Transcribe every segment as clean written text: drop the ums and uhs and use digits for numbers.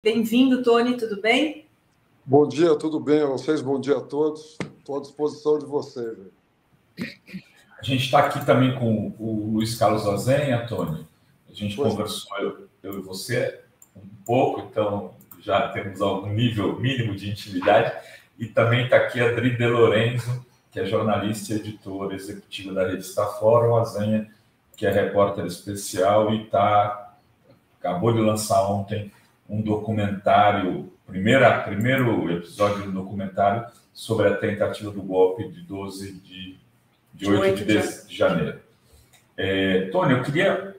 Bem-vindo, Tony, tudo bem? Bom dia, tudo bem a vocês? Bom dia a todos. Estou à disposição de vocês. A gente está aqui também com o Luiz Carlos Azenha, Tony. A gente conversou, eu e você, um pouco, então já temos algum nível mínimo de intimidade. E também está aqui a Adri De Lorenzo, que é jornalista e editora executiva da revista Fórum, Azenha, que é repórter especial e acabou de lançar ontem um documentário, primeiro episódio do documentário sobre a tentativa do golpe de 8 de janeiro. Tony, eu queria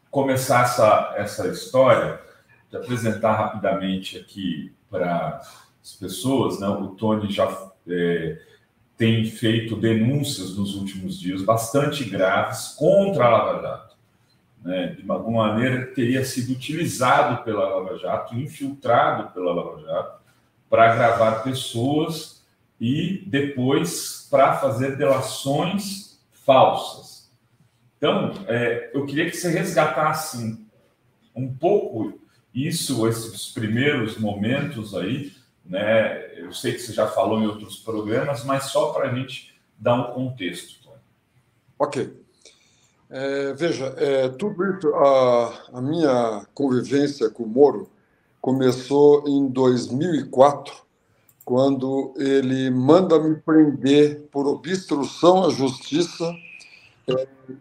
começar essa história, de apresentar rapidamente aqui para as pessoas, né? O Tony já tem feito denúncias nos últimos dias bastante graves contra a Lava Jato. Né, de alguma maneira, teria sido utilizado pela Lava Jato, infiltrado pela Lava Jato, para gravar pessoas e depois para fazer delações falsas. Então, eu queria que você resgatasse um pouco esses primeiros momentos aí, né? Eu sei que você já falou em outros programas, mas só para a gente dar um contexto. Ok. Veja, tudo isso, a minha convivência com o Moro começou em 2004, quando ele manda me prender por obstrução à justiça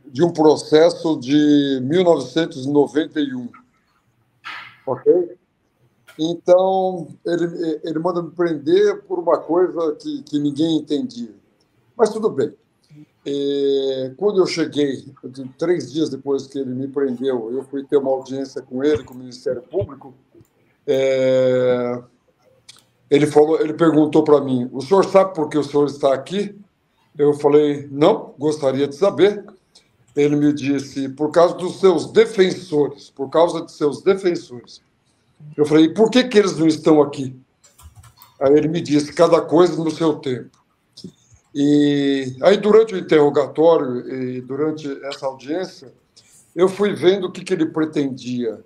de um processo de 1991. Ok? Então, ele manda me prender por uma coisa que ninguém entendia. Mas tudo bem. Quando eu cheguei, 3 dias depois que ele me prendeu, eu fui ter uma audiência com ele, com o Ministério Público. Ele perguntou para mim: o senhor sabe por que o senhor está aqui? Eu falei: não, gostaria de saber. Ele me disse: por causa dos seus defensores, por causa de seus defensores. Eu falei: por que eles não estão aqui? Aí ele me disse: cada coisa no seu tempo. E aí, durante o interrogatório e durante essa audiência, eu fui vendo o que ele pretendia,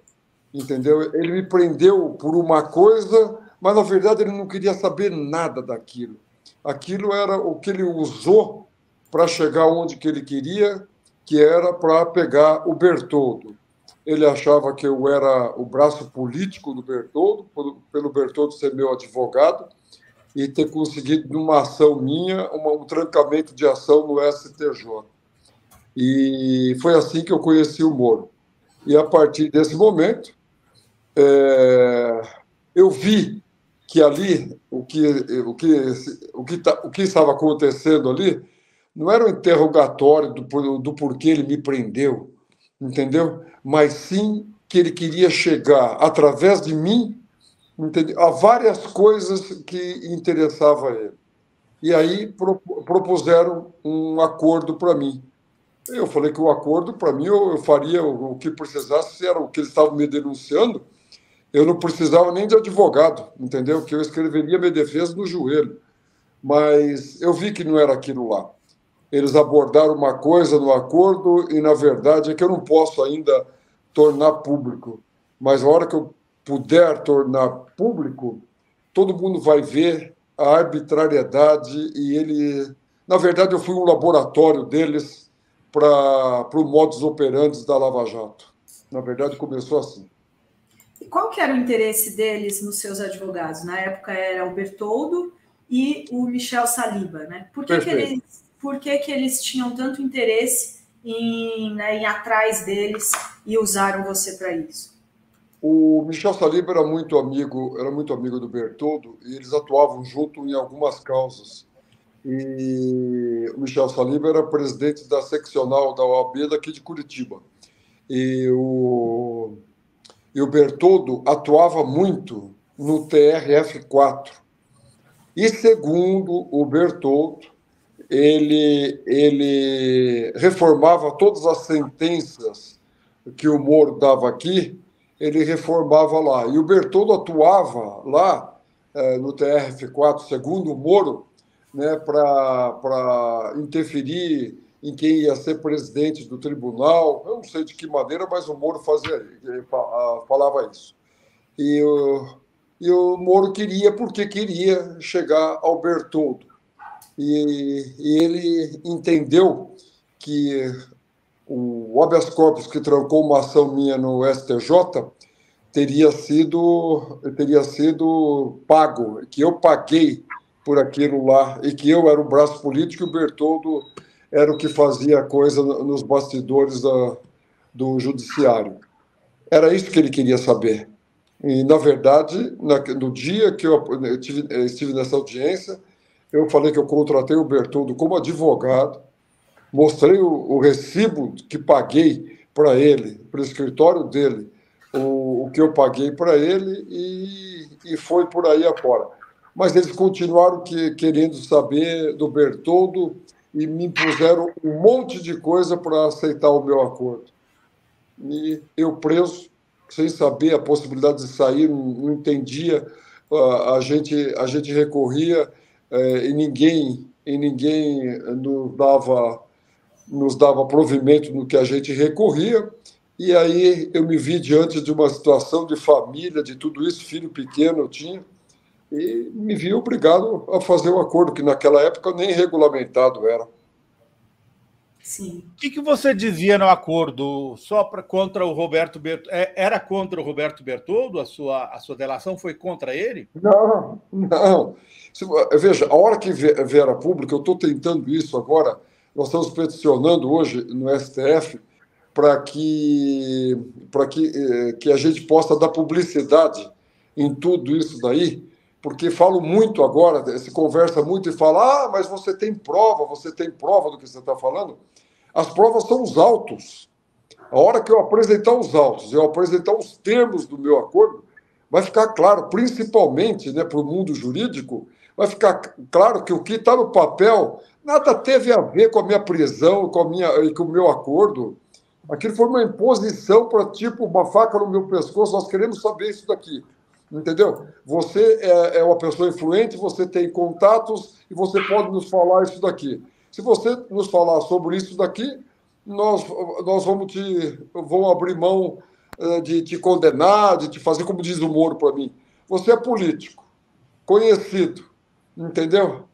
entendeu? Ele me prendeu por uma coisa, mas, na verdade, ele não queria saber nada daquilo. Aquilo era o que ele usou para chegar onde que ele queria, que era para pegar o Bertoldo. Ele achava que eu era o braço político do Bertoldo, pelo Bertoldo ser meu advogado, e ter conseguido, numa ação minha, um trancamento de ação no STJ. E foi assim que eu conheci o Moro. E, a partir desse momento, eu vi que ali, o que estava acontecendo ali, não era um interrogatório do porquê ele me prendeu, entendeu? Mas sim que ele queria chegar, através de mim, há várias coisas que interessavam a ele. E aí propuseram um acordo para mim. Eu falei que o acordo, para mim, eu faria o que precisasse, se era o que eles estavam me denunciando, eu não precisava nem de advogado, entendeu? Que eu escreveria minha defesa no joelho. Mas eu vi que não era aquilo lá. Eles abordaram uma coisa no acordo e, na verdade, é que eu não posso ainda tornar público. Mas a hora que eu puder tornar público, todo mundo vai ver a arbitrariedade e ele... Na verdade, eu fui um laboratório deles para o modus operandi da Lava Jato. Na verdade, começou assim. E qual que era o interesse deles nos seus advogados? Na época era o Bertoldo e o Michel Saliba, né? Por que eles tinham tanto interesse em ir atrás deles e usaram você para isso? O Michel Saliba era muito amigo do Bertoldo e eles atuavam junto em algumas causas. E o Michel Saliba era presidente da seccional da OAB daqui de Curitiba. E o Bertoldo atuava muito no TRF4. E, segundo o Bertoldo, ele reformava todas as sentenças que o Moro dava aqui, ele reformava lá. E o Bertoldo atuava lá, no TRF4, segundo o Moro, né, para interferir em quem ia ser presidente do tribunal. Eu não sei de que maneira, mas o Moro falava isso. E e o Moro queria, porque queria chegar ao Bertoldo. E ele entendeu que o habeas corpus que trancou uma ação minha no STJ teria sido pago, que eu paguei por aquilo lá, e que eu era o braço político e o Bertoldo era o que fazia a coisa nos bastidores do judiciário. Era isso que ele queria saber. E, na verdade, no dia que eu estive nessa audiência, eu falei que eu contratei o Bertoldo como advogado, mostrei o recibo que paguei para ele, para o escritório dele, o que eu paguei para ele, e foi por aí afora. Mas eles continuaram querendo saber do Bertoldo e me impuseram um monte de coisa para aceitar o meu acordo. E eu preso, sem saber a possibilidade de sair, não entendia, a gente recorria e ninguém nos dava provimento no que a gente recorria, e aí eu me vi diante de uma situação de família, de tudo isso, filho pequeno eu tinha, e me vi obrigado a fazer um acordo, que naquela época nem regulamentado era. Sim. O que você dizia no acordo contra o Roberto Bertoldo? Era contra o Roberto Bertoldo? A sua delação foi contra ele? Não. Veja, a hora que vier a público, eu estou tentando isso agora, nós estamos peticionando hoje no STF para que a gente possa dar publicidade em tudo isso daí, porque falo muito agora, se conversa muito e fala, mas você tem prova do que você está falando. As provas são os autos. A hora que eu apresentar os autos, eu apresentar os termos do meu acordo, vai ficar claro, principalmente, né, para o mundo jurídico, vai ficar claro que o que está no papel nada teve a ver com a minha prisão, com o meu acordo. Aquilo foi uma imposição para, tipo, uma faca no meu pescoço, nós queremos saber isso daqui. Entendeu? Você é uma pessoa influente, você tem contatos e você pode nos falar isso daqui. Se você nos falar sobre isso daqui, nós vamos abrir mão de te condenar, de te fazer, como diz o Moro para mim. Você é político, conhecido, entendeu?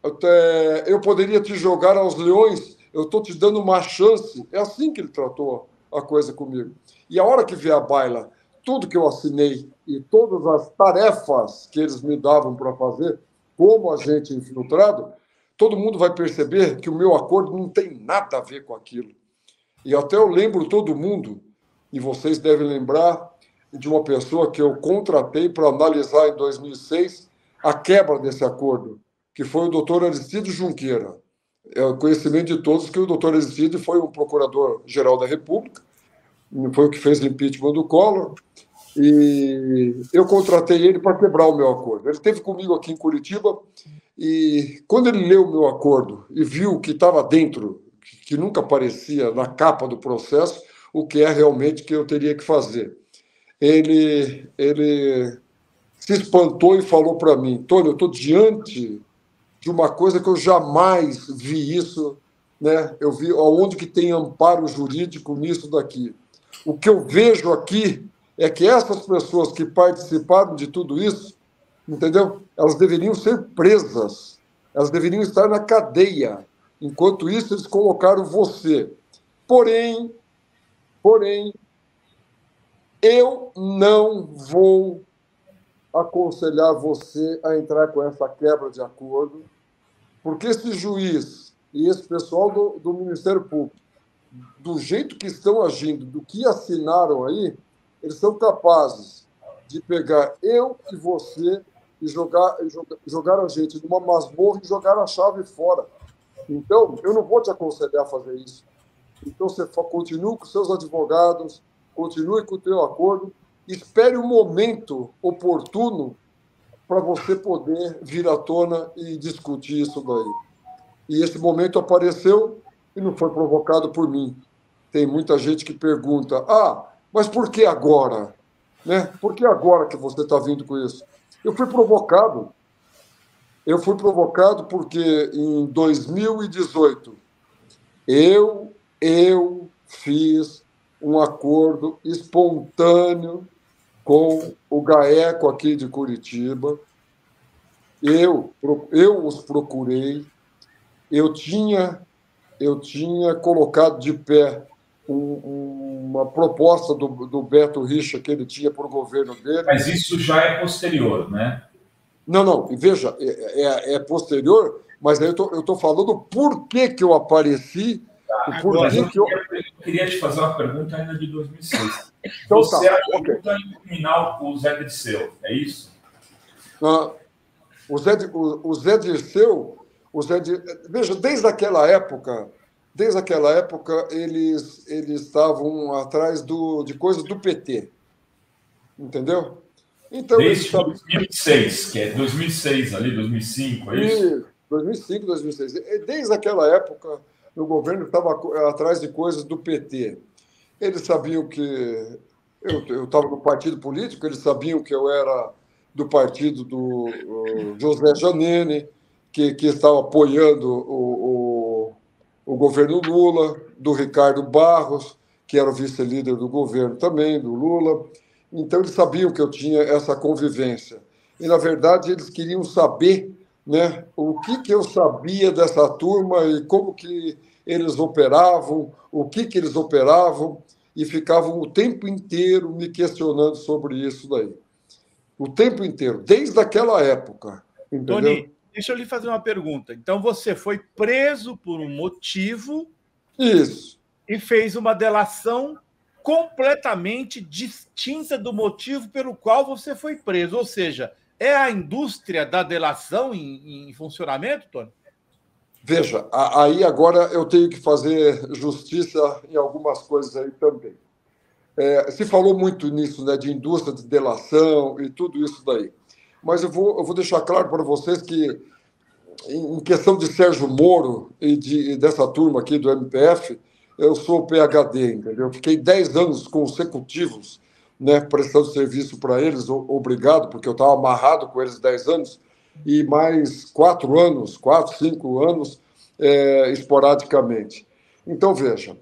Eu poderia te jogar aos leões, eu estou te dando uma chance. É assim que ele tratou a coisa comigo. E a hora que vier a baila, tudo que eu assinei e todas as tarefas que eles me davam para fazer, como agente infiltrado, todo mundo vai perceber que o meu acordo não tem nada a ver com aquilo. E até eu lembro todo mundo, e vocês devem lembrar, de uma pessoa que eu contratei para analisar em 2006 a quebra desse acordo, que foi o doutor Aristides Junqueira. É o conhecimento de todos que o doutor Aristides foi um procurador-geral da República, foi o que fez o impeachment do Collor, e eu contratei ele para quebrar o meu acordo. Ele esteve comigo aqui em Curitiba, e quando ele leu o meu acordo e viu o que estava dentro, que nunca aparecia na capa do processo, o que é realmente que eu teria que fazer, ele se espantou e falou para mim, Tony, eu estou diante de uma coisa que eu jamais vi isso, né? Eu vi aonde que tem amparo jurídico nisso daqui. O que eu vejo aqui é que essas pessoas que participaram de tudo isso, entendeu? Elas deveriam ser presas, elas deveriam estar na cadeia. Enquanto isso, eles colocaram você. Porém, eu não vou aconselhar você a entrar com essa quebra de acordo, porque esse juiz e esse pessoal do Ministério Público, do jeito que estão agindo, do que assinaram aí, eles são capazes de pegar eu e você e jogar a gente numa masmorra e jogar a chave fora. Então, eu não vou te aconselhar a fazer isso. Então, você continue com seus advogados, continue com o teu acordo, espere o momento oportuno para você poder vir à tona e discutir isso daí. E esse momento apareceu e não foi provocado por mim. Tem muita gente que pergunta, mas por que agora? Né? Por que agora que você está vindo com isso? Eu fui provocado. Eu fui provocado porque em 2018 eu fiz um acordo espontâneo com o GAECO aqui de Curitiba. Eu os procurei, eu tinha colocado de pé uma proposta do Beto Richa que ele tinha para o governo dele. Mas isso já é posterior, né? Não, veja, é posterior, mas aí eu estou falando por que eu apareci. Eu queria te fazer uma pergunta ainda de 2006. Então, Você ajuda a incriminar o Zé Dirceu, é isso? O Zé Dirceu, veja, desde aquela época eles estavam atrás de coisas do PT, entendeu? Então, desde 2006, que é 2006 ali, 2005, é isso? 2005, 2006. Desde aquela época, o governo estava atrás de coisas do PT. Eles sabiam que eu estava no partido político, eles sabiam que eu era do partido do José Janine, que estava apoiando o governo Lula, do Ricardo Barros, que era o vice-líder do governo também, do Lula. Então, eles sabiam que eu tinha essa convivência. E, na verdade, eles queriam saber, né, o que eu sabia dessa turma e como que eles operavam, o que eles operavam, e ficavam o tempo inteiro me questionando sobre isso daí. O tempo inteiro, desde aquela época. Entendeu? Tony, deixa eu lhe fazer uma pergunta. Então, você foi preso por um motivo... Isso. E fez uma delação completamente distinta do motivo pelo qual você foi preso. Ou seja, é a indústria da delação em funcionamento, Tony? Veja, aí agora eu tenho que fazer justiça em algumas coisas aí também. Se falou muito nisso, né, de indústria de delação e tudo isso daí. Mas eu vou deixar claro para vocês que, em questão de Sérgio Moro e dessa turma aqui do MPF, eu sou PhD, entendeu? Fiquei 10 anos consecutivos, né, prestando serviço para eles, obrigado, porque eu estava amarrado com eles 10 anos, e mais 4 anos, 4, 5 anos, esporadicamente. Então, veja,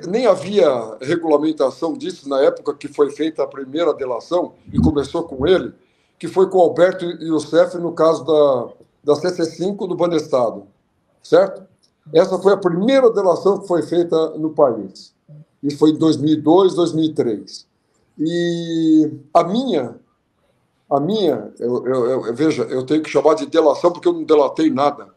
nem havia regulamentação disso na época que foi feita a primeira delação, e começou com ele, que foi com o Alberto Youssef no caso da CC5 do Banestado, certo? Essa foi a primeira delação que foi feita no país. Isso foi em 2002, 2003. E a minha, veja, eu tenho que chamar de delação porque eu não delatei nada,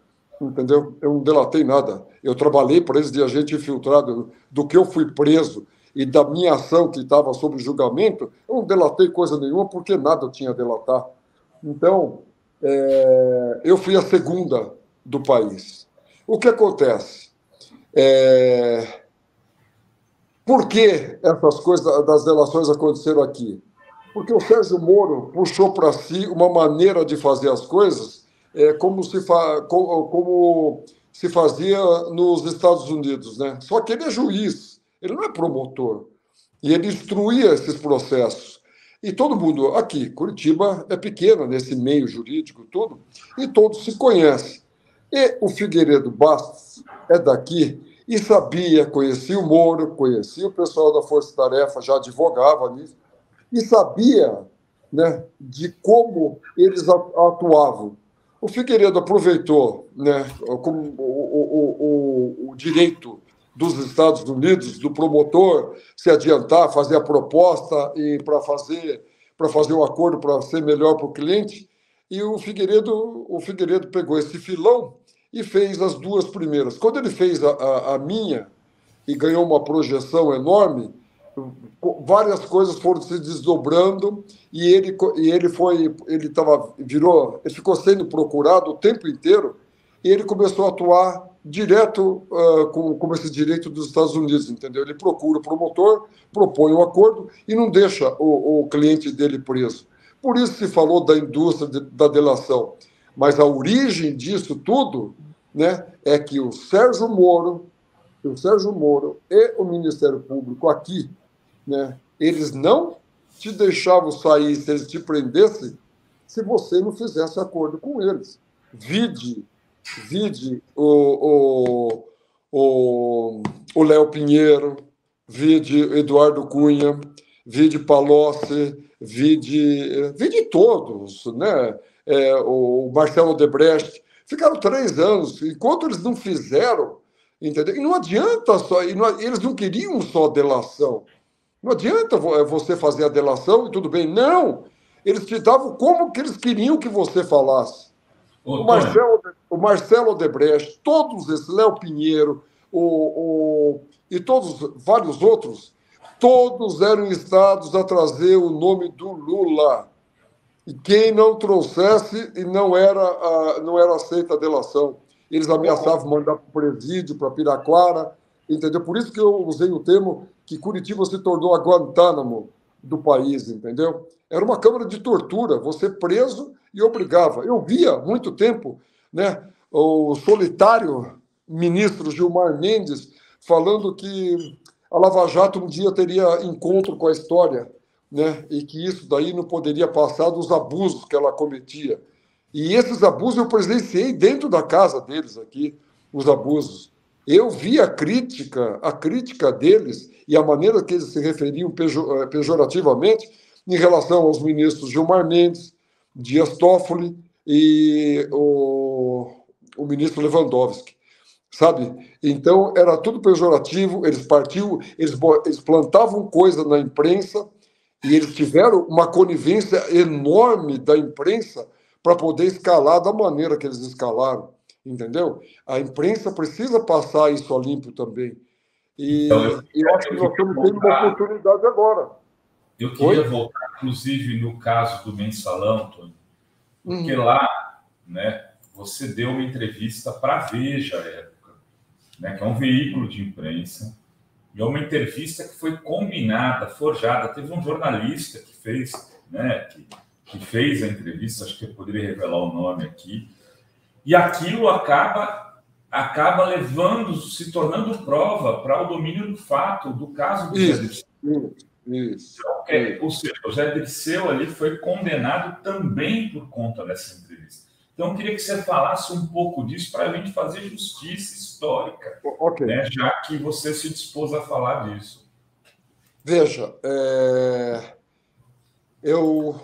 entendeu? Eu não delatei nada. Eu trabalhei para eles de agente infiltrado do que eu fui preso e da minha ação que estava sob julgamento, eu não delatei coisa nenhuma porque nada eu tinha a delatar. Então, eu fui a segunda do país. O que acontece? Por que essas coisas das delações aconteceram aqui? Porque o Sérgio Moro puxou para si uma maneira de fazer as coisas como se fazia nos Estados Unidos, né? Só que ele é juiz, ele não é promotor. E ele instruía esses processos. E todo mundo aqui, Curitiba é pequena nesse meio jurídico tudo, e todos se conhecem. E o Figueiredo Bastos é daqui e conhecia o Moro, conhecia o pessoal da Força Tarefa, já advogava nisso, e sabia, né, de como eles atuavam. O Figueiredo aproveitou, né, como o direito dos Estados Unidos, do promotor se adiantar, fazer a proposta e para fazer um acordo para ser melhor para o cliente. E o Figueiredo pegou esse filão e fez as duas primeiras. Quando ele fez a minha e ganhou uma projeção enorme, várias coisas foram se desdobrando e ele ficou sendo procurado o tempo inteiro e ele começou a atuar direto com esse direito dos Estados Unidos, entendeu? Ele procura o promotor, propõe um acordo e não deixa o cliente dele preso. Por isso se falou da indústria da delação. Mas a origem disso tudo, né, é que o Sérgio Moro e o Ministério Público aqui, né, eles não te deixavam sair se eles te prendessem se você não fizesse acordo com eles. Vide o Léo Pinheiro, vide Eduardo Cunha, vide Palocci, vide todos, né? O Marcelo Odebrecht, ficaram 3 anos, enquanto eles não fizeram, entendeu? E não adianta só, eles não queriam só delação. Não adianta você fazer a delação e tudo bem. Não! Eles te davam como que eles queriam que você falasse. O Marcelo Odebrecht, todos esses, Léo Pinheiro, e todos, vários outros, todos eram instados a trazer o nome do Lula. E quem não trouxesse, não era aceita a delação. Eles ameaçavam mandar para o presídio, para Piraquara, entendeu? Por isso que eu usei o termo que Curitiba se tornou a Guantánamo do país, entendeu? Era uma câmara de tortura, você preso e obrigava. Eu via muito tempo, né, o solitário ministro Gilmar Mendes falando que a Lava Jato um dia teria encontro com a história, né, e que isso daí não poderia passar dos abusos que ela cometia. E esses abusos eu presenciei dentro da casa deles aqui, os abusos. Eu vi a crítica deles e a maneira que eles se referiam pejorativamente em relação aos ministros Gilmar Mendes, Dias Toffoli e o ministro Lewandowski, sabe? Então, era tudo pejorativo, eles plantavam coisa na imprensa e eles tiveram uma conivência enorme da imprensa para poder escalar da maneira que eles escalaram, entendeu? A imprensa precisa passar isso a limpo também. E então, eu acho que nós estamos tendo uma oportunidade agora. Eu queria voltar, inclusive, no caso do Mensalão, Antônio, porque lá, né, você deu uma entrevista para a Veja à época, né, que é um veículo de imprensa, e é uma entrevista que foi combinada, forjada. Teve um jornalista que fez, né, que fez a entrevista, acho que eu poderia revelar o nome aqui, e aquilo acaba se tornando prova para o domínio do fato, do caso do Zé Dirceu. Isso. Ou seja, o Zé Dirceu ali foi condenado também por conta dessa entrevista. Então, eu queria que você falasse um pouco disso para a gente fazer justiça histórica, né, já que você se dispôs a falar disso. Veja, eu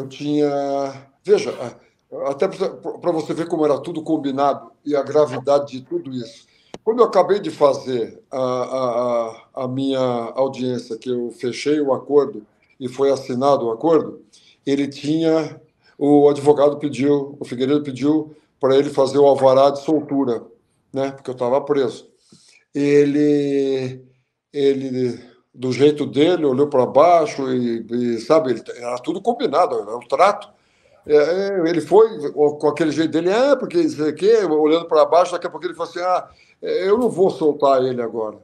tinha... Veja, até para você ver como era tudo combinado e a gravidade de tudo isso. Quando eu acabei de fazer a minha audiência, que eu fechei o acordo e foi assinado o acordo, o advogado pediu, o Figueiredo pediu para ele fazer o alvará de soltura, né, porque eu estava preso. Ele, do jeito dele, olhou para baixo e sabe, era tudo combinado, era um trato. Ele foi com aquele jeito dele, porque isso aqui, olhando para baixo, daqui a pouco ele falou assim, eu não vou soltar ele agora.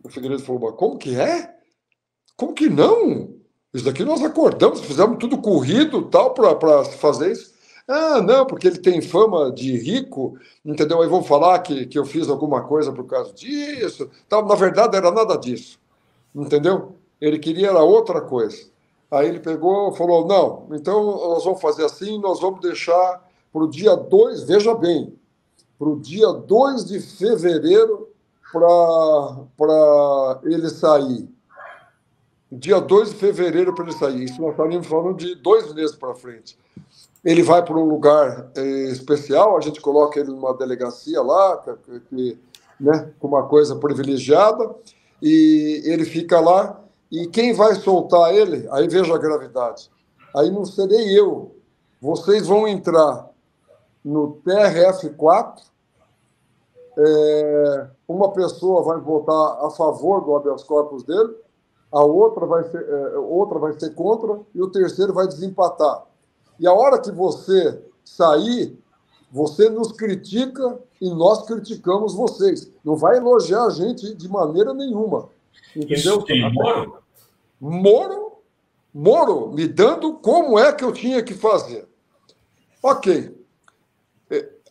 O Figueiredo falou, mas como que é? Como que não? Isso daqui nós acordamos, fizemos tudo corrido tal para fazer isso. Não, porque ele tem fama de rico, entendeu? Aí vão falar que eu fiz alguma coisa por causa disso. Tal. Na verdade, era nada disso, entendeu? Ele queria era outra coisa. Aí ele pegou e falou, não, então nós vamos fazer assim, nós vamos deixar para o dia 2, veja bem, para o dia 2 de fevereiro para ele sair. Dia 2 de fevereiro para ele sair. Isso nós estaríamos falando de 2 meses para frente. Ele vai para um lugar especial, a gente coloca ele numa delegacia lá, né, com uma coisa privilegiada, e ele fica lá. E quem vai soltar ele, aí veja a gravidade, aí não serei eu. Vocês vão entrar no TRF4, uma pessoa vai votar a favor do habeas corpus dele, a outra vai ser contra, e o terceiro vai desempatar. E a hora que você sair, você nos critica e nós criticamos vocês. Não vai elogiar a gente de maneira nenhuma. Entendeu? Isso tem Moro? Moro me dando como é que eu tinha que fazer. Ok.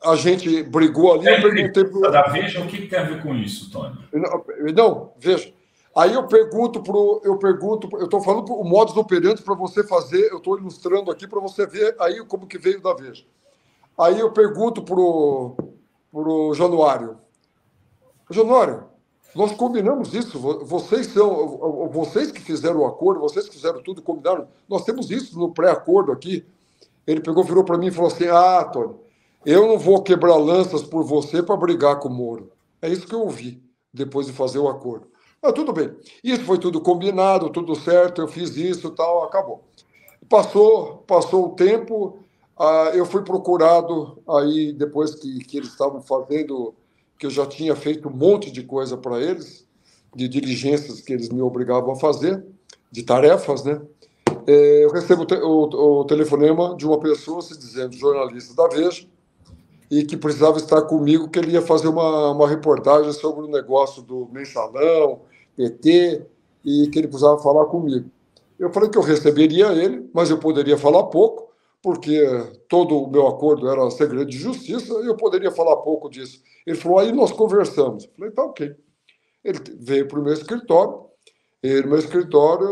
A gente brigou ali. Eu perguntei da Veja, o que tem a ver com isso, Tony? Não, veja. Aí eu estou falando o modus operandi para você fazer, eu estou ilustrando aqui para você ver aí como que veio da Veja. Aí eu pergunto pro Januário. Januário, Nós combinamos isso. Vocês que fizeram o acordo, vocês que fizeram tudo, combinaram. Nós temos isso no pré-acordo aqui. Ele pegou, virou para mim e falou assim: ah, Tony, eu não vou quebrar lanças por você para brigar com o Moro. É isso que eu ouvi depois de fazer o acordo. Mas tudo bem. Isso foi tudo combinado, tudo certo, eu fiz isso e tal, acabou. Passou o tempo, eu fui procurado aí depois que eles estavam fazendo, que eu já tinha feito um monte de coisa para eles, de diligências que eles me obrigavam a fazer, de tarefas, né? Eu recebo o telefonema de uma pessoa se dizendo jornalista da Veja e que precisava estar comigo, que ele ia fazer uma reportagem sobre o negócio do mensalão, PT, e que ele precisava falar comigo. Eu falei que eu receberia ele, mas eu poderia falar pouco, porque todo o meu acordo era segredo de justiça, e eu poderia falar pouco disso. Ele falou, aí nós conversamos. Eu falei, tá ok. Ele veio para o meu escritório, e no meu escritório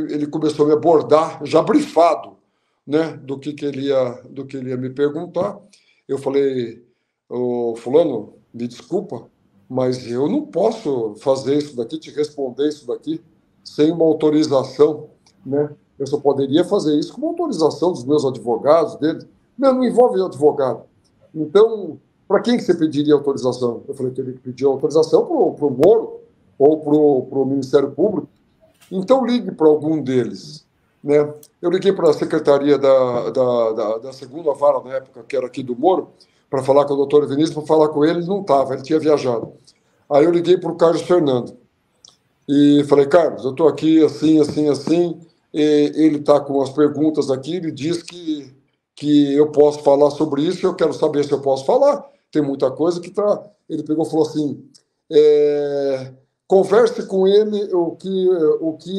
ele começou a me abordar, já brifado, né, do que ele ia me perguntar. Eu falei, fulano, me desculpa, mas eu não posso fazer isso daqui, te responder isso daqui, sem uma autorização, né? Eu só poderia fazer isso com uma autorização dos meus advogados, deles. Não envolve advogado. Então, para quem que você pediria autorização? Eu falei que ele pedir autorização para o Moro ou para o Ministério Público. Então, ligue para algum deles. Né? Eu liguei para a secretaria da segunda vara, na época, que era aqui do Moro, para falar com o doutor Vinícius, para falar com ele não estava, ele tinha viajado. Aí eu liguei para o Carlos Fernando e falei, Carlos, eu estou aqui assim, e ele está com as perguntas aqui, ele diz que eu posso falar sobre isso, eu quero saber se eu posso falar, tem muita coisa que está... Ele pegou e falou assim, converse com ele o que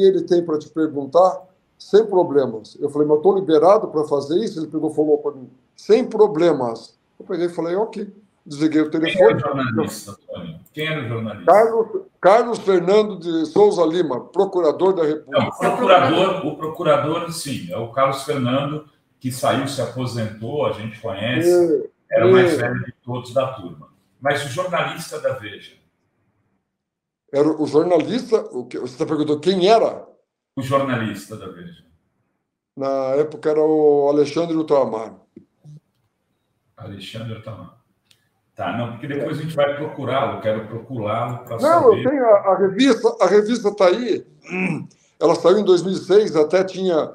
ele tem para te perguntar, sem problemas. Eu falei, mas estou liberado para fazer isso? Ele pegou e falou para mim, sem problemas. Eu peguei e falei, ok. Desliguei o telefone. Quem era o jornalista, Tony? Quem era o jornalista? Carlos Fernando de Souza Lima, procurador da República. Não, o procurador, sim, é o Carlos Fernando, que saiu, se aposentou, a gente conhece, era o mais velho de todos da turma. Mas o jornalista da Veja? Era o jornalista, você está perguntando quem era? O jornalista da Veja. Na época era o Alexandre Ultramar. Alexandre Ultramar. Tá, não, porque depois a gente vai procurá-lo, quero procurá-lo para saber. Não, eu tenho a revista está aí, ela saiu em 2006, até tem a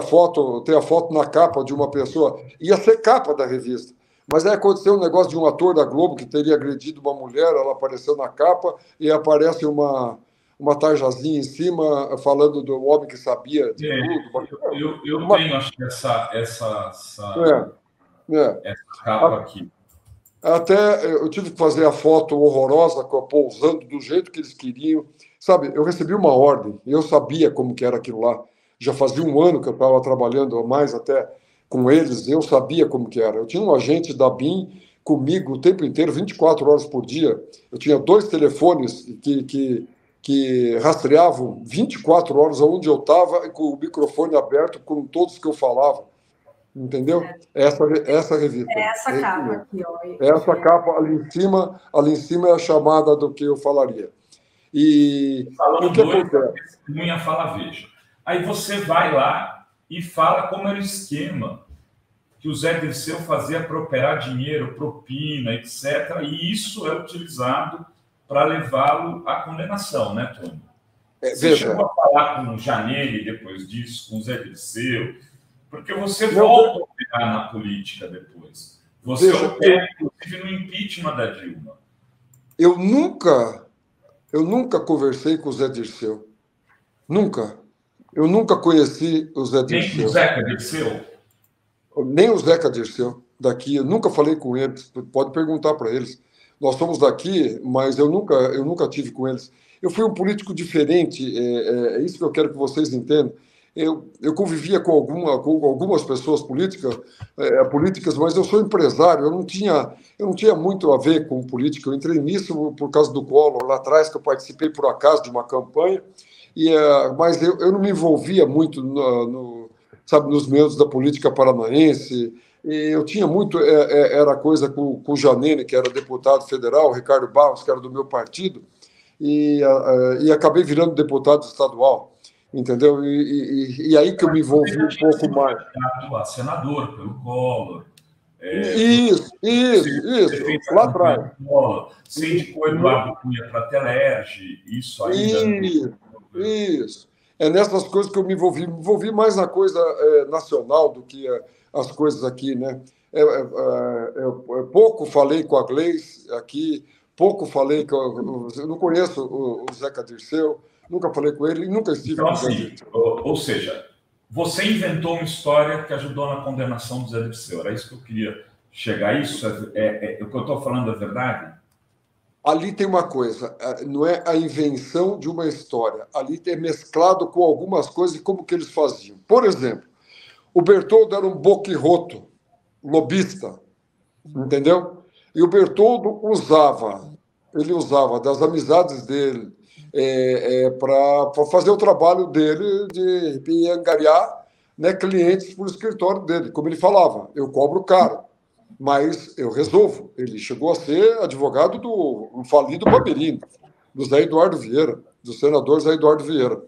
foto na capa de uma pessoa, ia ser capa da revista, mas aí aconteceu um negócio de um ator da Globo que teria agredido uma mulher, ela apareceu na capa e aparece uma tarjazinha em cima falando do homem que sabia de tudo. Eu tenho, acho que essa capa aqui. Até eu tive que fazer a foto horrorosa, pousando do jeito que eles queriam. Sabe, eu recebi uma ordem, e eu sabia como que era aquilo lá. Já fazia um ano que eu estava trabalhando, mais até com eles, eu sabia como que era. Eu tinha um agente da BIM comigo o tempo inteiro, 24 horas por dia. Eu tinha 2 telefones que rastreavam 24 horas onde eu estava, com o microfone aberto com todos que eu falava. Entendeu? Essa revista. É essa capa aqui, ó. Essa capa ali em cima é a chamada do que eu falaria. E falando o que acontece? Testemunha fala Veja. Aí você vai lá e fala como era o esquema que o Zé Dirceu fazia para operar dinheiro, propina, etc. E isso é utilizado para levá-lo à condenação, né, Tony? Você chegou a falar com o Janelli depois disso, com o Zé Dirceu, porque você volta a operar na política depois. Você opera, inclusive, no impeachment da Dilma. Eu nunca conversei com o Zé Dirceu. Nunca. Eu nunca conheci o Zé Dirceu. Nem o Zeca Dirceu? Nem o Zeca Dirceu daqui. Eu nunca falei com eles. Pode perguntar para eles. Nós somos daqui, mas eu nunca tive com eles. Eu fui um político diferente. É isso que eu quero que vocês entendam. Eu convivia com algumas pessoas políticas, mas eu sou empresário, eu não tinha muito a ver com política. Eu entrei nisso por causa do Collor, lá atrás, que eu participei por acaso de uma campanha, mas eu não me envolvia muito nos meios da política paranaense, eu tinha muito, era coisa com o Janene, que era deputado federal, o Ricardo Barros, que era do meu partido, e acabei virando deputado estadual, entendeu? E aí que eu me envolvi um pouco mais. A senador pelo Collor. Isso. Lá atrás. Você indicou Eduardo Cunha para a Telerge, isso ainda. Isso. É nessas coisas que eu me envolvi mais na coisa nacional do que as coisas aqui, né? Pouco falei com a Gleice aqui, pouco falei com... Eu não conheço o Zeca Dirceu, nunca falei com ele e nunca estive com o Zé Dirceu. Ou seja, você inventou uma história que ajudou na condenação do Zé Dirceu. Era isso que eu queria chegar. Isso o que eu estou falando é verdade? Ali tem uma coisa, não é a invenção de uma história. Ali é mesclado com algumas coisas e como que eles faziam. Por exemplo, o Bertoldo era um boquirroto, lobista, entendeu? E o Bertoldo usava das amizades dele para fazer o trabalho dele de angariar, né, clientes para o escritório dele. Como ele falava, eu cobro caro, mas eu resolvo. Ele chegou a ser advogado do falido Bamerino, do Zé Eduardo Vieira, do senador Zé Eduardo Vieira.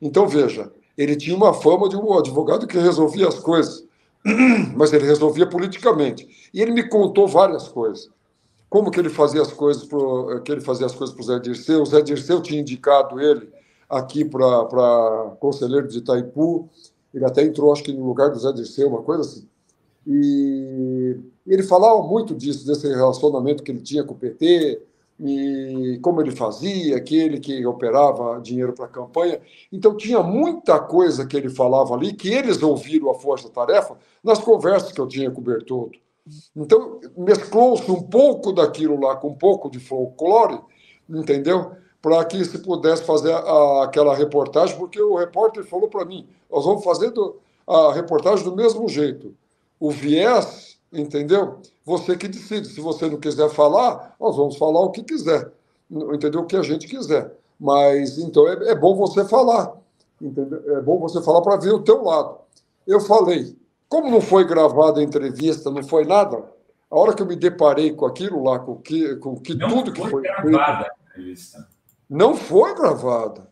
Então, veja, ele tinha uma fama de um advogado que resolvia as coisas, mas ele resolvia politicamente. E ele me contou várias coisas. Como que ele fazia as coisas para o Zé Dirceu. O Zé Dirceu tinha indicado ele aqui para conselheiro de Itaipu. Ele até entrou, acho que no lugar do Zé Dirceu, uma coisa assim. E ele falava muito disso, desse relacionamento que ele tinha com o PT, e como ele fazia, aquele que operava dinheiro para a campanha. Então, tinha muita coisa que ele falava ali, que eles ouviram a força-tarefa nas conversas que eu tinha com o Bertoldo. Então, mesclou-se um pouco daquilo lá com um pouco de folclore, entendeu? Para que se pudesse fazer aquela reportagem, porque o repórter falou para mim, nós vamos fazer a reportagem do mesmo jeito. O viés, entendeu? Você que decide. Se você não quiser falar, nós vamos falar o que quiser, entendeu? O que a gente quiser. Mas, então, é bom você falar, entendeu? É bom você falar para ver o teu lado. Eu falei, como não foi gravada a entrevista, não foi nada, a hora que eu me deparei com aquilo lá, com tudo que foi gravada a entrevista. Não foi gravada.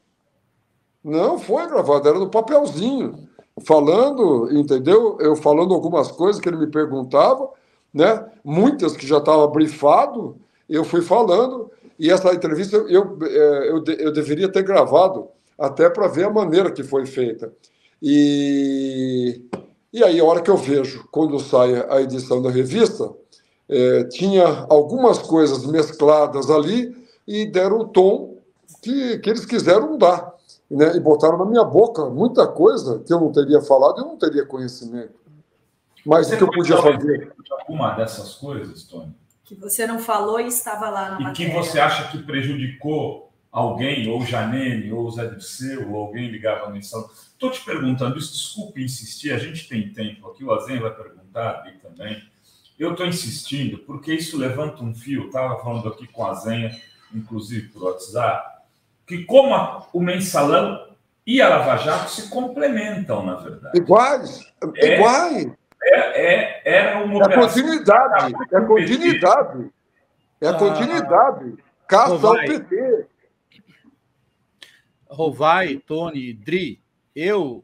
Não foi gravada, era no papelzinho. Falando, entendeu? Eu falando algumas coisas que ele me perguntava, né? Muitas que já estava brifado, eu fui falando, e essa entrevista eu deveria ter gravado, até para ver a maneira que foi feita. E aí, a hora que eu vejo, quando sai a edição da revista, tinha algumas coisas mescladas ali e deram o tom que eles quiseram dar. Né, e botaram na minha boca muita coisa que eu não teria falado e eu não teria conhecimento. Mas o que eu podia fazer? Alguma dessas coisas, Tony? Que você não falou e estava lá na matéria. E que você acha que prejudicou alguém, ou Janene, ou Zé Dirceu, ou alguém ligava a missão? Estou te perguntando isso, desculpe insistir, a gente tem tempo aqui, o Azen vai perguntar ali também. Eu estou insistindo porque isso levanta um fio, estava falando aqui com a Azen, inclusive por WhatsApp, que como o Mensalão e a Lava Jato se complementam, na verdade. Iguais. Era uma continuidade. É a continuidade. Caça ao PT. Rovai, Tony, Dri, eu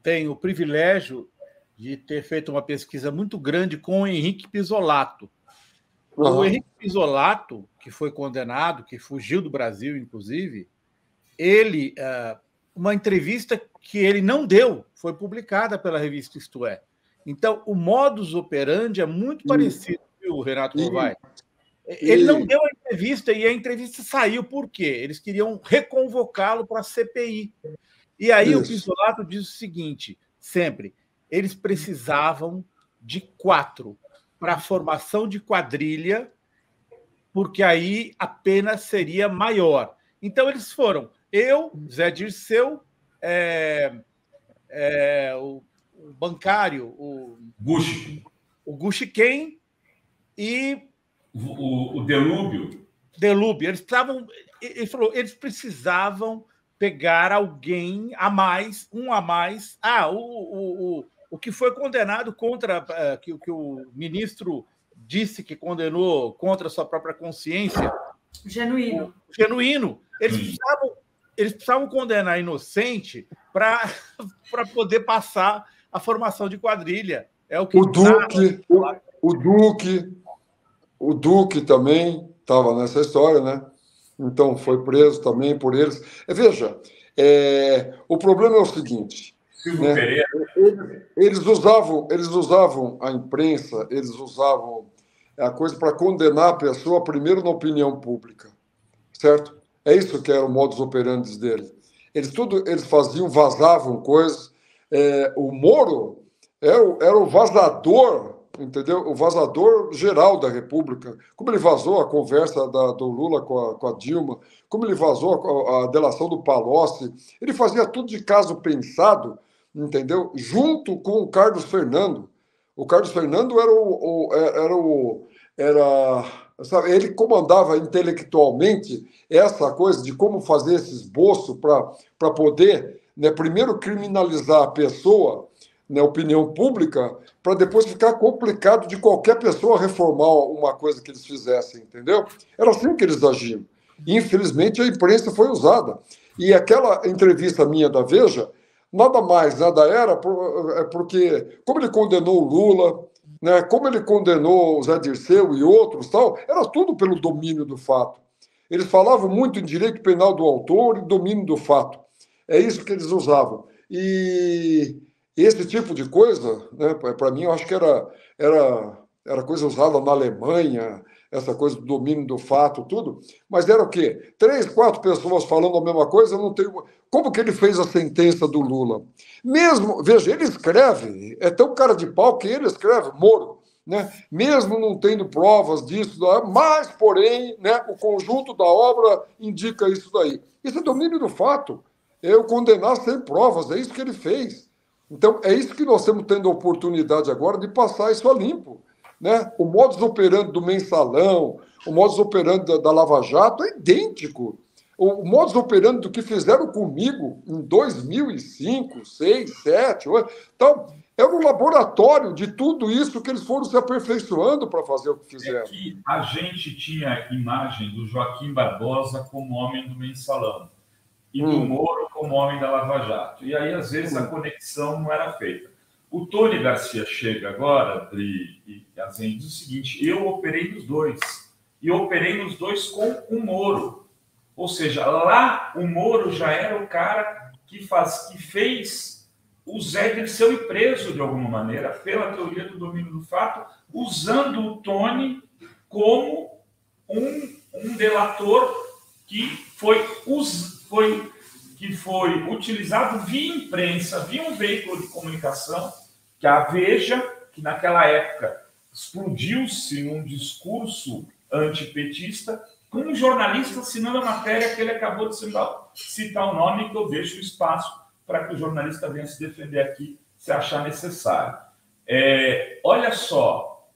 tenho o privilégio de ter feito uma pesquisa muito grande com o Henrique Pisolato. O Henrique Pisolato, que foi condenado, que fugiu do Brasil, inclusive, ele, uma entrevista que ele não deu, foi publicada pela revista Isto É. Então, o modus operandi é muito parecido, viu, Renato Rovai? Ele não deu a entrevista e a entrevista saiu. Por quê? Eles queriam reconvocá-lo para a CPI. E aí o Pisolato diz o seguinte, sempre, eles precisavam de 4 para a formação de quadrilha, porque aí a pena seria maior. Então, eles foram eu, Zé Dirceu, o bancário, o Guxiquem e o Delúbio. Ele falou, eles precisavam pegar alguém a mais, um a mais. o que foi condenado contra, que o ministro disse que condenou contra a sua própria consciência. Genuíno. Genuíno. Eles precisavam condenar inocente para poder passar a formação de quadrilha. É o que o Duque também estava nessa história, né? Então foi preso também por eles. Veja, o problema é o seguinte, né? Eles usavam a imprensa, eles usavam a coisa para condenar a pessoa primeiro na opinião pública, certo? É isso que era o modus operandi deles. Eles faziam, vazavam coisas. O Moro era o vazador, entendeu? O vazador geral da República. Como ele vazou a conversa do Lula com a Dilma, como ele vazou a delação do Palocci. Ele fazia tudo de caso pensado, entendeu? Junto com o Carlos Fernando. O Carlos Fernando sabe, ele comandava intelectualmente essa coisa de como fazer esse esboço para poder, né, primeiro criminalizar a pessoa, na opinião pública, para depois ficar complicado de qualquer pessoa reformar uma coisa que eles fizessem, entendeu? Era assim que eles agiam. Infelizmente, a imprensa foi usada. E aquela entrevista minha da Veja, nada mais, nada era, porque como ele condenou o Lula, né, como ele condenou o Zé Dirceu e outros, tal, era tudo pelo domínio do fato. Eles falavam muito em direito penal do autor e domínio do fato. É isso que eles usavam. E esse tipo de coisa, né, para mim, eu acho que era coisa usada na Alemanha, essa coisa do domínio do fato, tudo. Mas era o quê? 3, 4 pessoas falando a mesma coisa, eu não tenho... Como que ele fez a sentença do Lula? Mesmo, veja, ele escreve, é tão cara de pau que ele escreve, Moro, né? Mesmo não tendo provas disso, mas, porém, né, o conjunto da obra indica isso daí. Isso é domínio do fato. Eu condenar sem provas, é isso que ele fez. Então, é isso que nós estamos tendo a oportunidade agora de passar isso a limpo, né? O modus operandi do mensalão, o modus operandi da Lava Jato é idêntico. O modus operandi do que fizeram comigo em 2005, 2006, 2007, 2008. Então, é um laboratório de tudo isso que eles foram se aperfeiçoando para fazer o que fizeram. É que a gente tinha a imagem do Joaquim Barbosa como homem do mensalão e do Moro como homem da Lava Jato. E aí, às vezes, a conexão não era feita. O Tony Garcia chega agora e assim, diz o seguinte: eu operei nos dois. E operei nos dois com o Moro. Ou seja, lá o Moro já era o cara que fez o Zé Dirceu ir preso de alguma maneira, pela teoria do domínio do fato, usando o Tony como um delator que foi utilizado via imprensa, via um veículo de comunicação, que a Veja, que naquela época explodiu-se num discurso antipetista, com um jornalista assinando a matéria que ele acabou de citar o nome, que eu deixo o espaço para que o jornalista venha se defender aqui, se achar necessário. Olha só,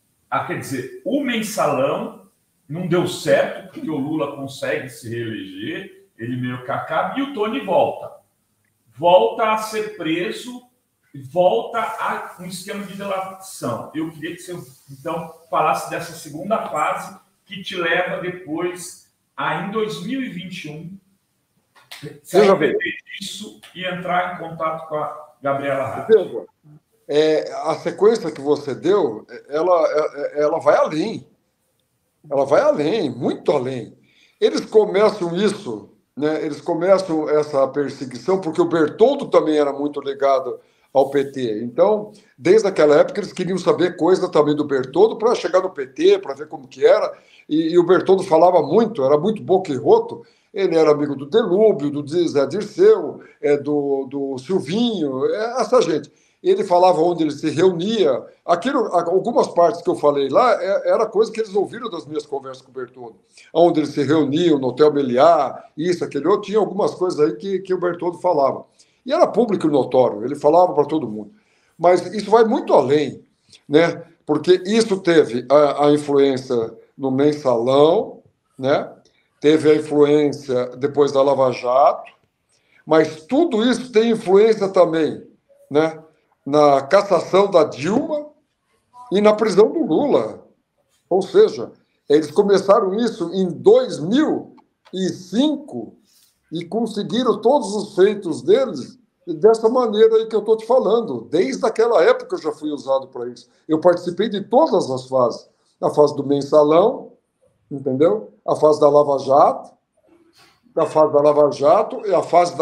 quer dizer, o mensalão não deu certo, porque o Lula consegue se reeleger, ele meio que acaba, e o Tony volta a ser preso, volta a um esquema de delação. Eu queria que você, então, falasse dessa segunda fase, que te leva depois a, em 2021, se arrepender disso e entrar em contato com a Gabriela Hart. A sequência que você deu, ela vai além. Ela vai além, muito além. Eles começam isso, né? Eles começam essa perseguição, porque o Bertoldo também era muito ligado ao PT. Então, desde aquela época, eles queriam saber coisa também do Bertoldo para chegar no PT, para ver como que era. E o Bertoldo falava muito, era muito boca-e-roto. Ele era amigo do Delúbio, do Zé Dirceu, do Silvinho, essa gente. Ele falava onde ele se reunia. Algumas partes que eu falei lá era coisa que eles ouviram das minhas conversas com o Bertoldo. Onde eles se reuniam, no Hotel Meliá, isso, aquele outro. Tinha algumas coisas aí que o Bertoldo falava. E era público e notório, ele falava para todo mundo. Mas isso vai muito além, né? Porque isso teve a influência no mensalão, né? Teve a influência depois da Lava Jato, mas tudo isso tem influência também, né? na cassação da Dilma e na prisão do Lula. Ou seja, eles começaram isso em 2005 e conseguiram todos os feitos deles dessa maneira aí que eu estou te falando. Desde aquela época eu já fui usado para isso. Eu participei de todas as fases. A fase do mensalão, entendeu? A fase da Lava Jato, a e a fase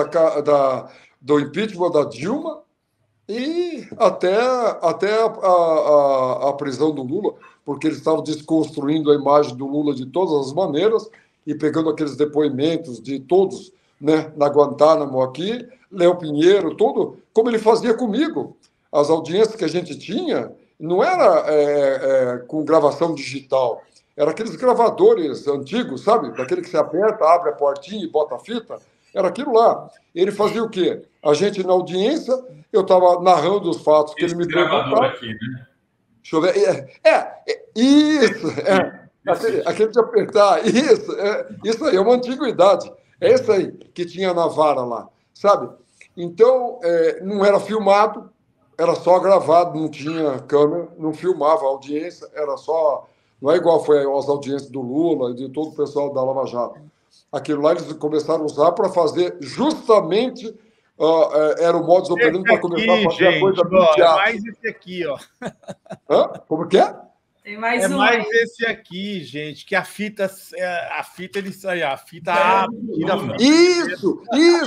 do impeachment da Dilma e até a prisão do Lula, porque eles estavam desconstruindo a imagem do Lula de todas as maneiras e pegando aqueles depoimentos de todos, né, na Guantánamo aqui, Léo Pinheiro, tudo, como ele fazia comigo. As audiências que a gente tinha não era com gravação digital, era aqueles gravadores antigos, sabe? Daquele que você aperta, abre a portinha e bota a fita. Era aquilo lá. Ele fazia o quê? A gente, na audiência, eu estava narrando os fatos que ele me perguntava. Aqui, né? Deixa eu ver. Isso. Aquele de apertar. Isso aí, é uma antiguidade. É isso aí que tinha na vara lá, sabe? Então, não era filmado, era só gravado, não tinha câmera, não filmava a audiência, era só... Não é igual foi as audiências do Lula e de todo o pessoal da Lava Jato. Aquilo lá eles começaram a usar para fazer justamente... era o modus operandi para começar a fazer a coisa midiática. É mais esse aqui, ó. Hã? Como que é? Tem mais um. Mais esse aqui, gente, que a fita ele sai, a fita abre. Isso! Que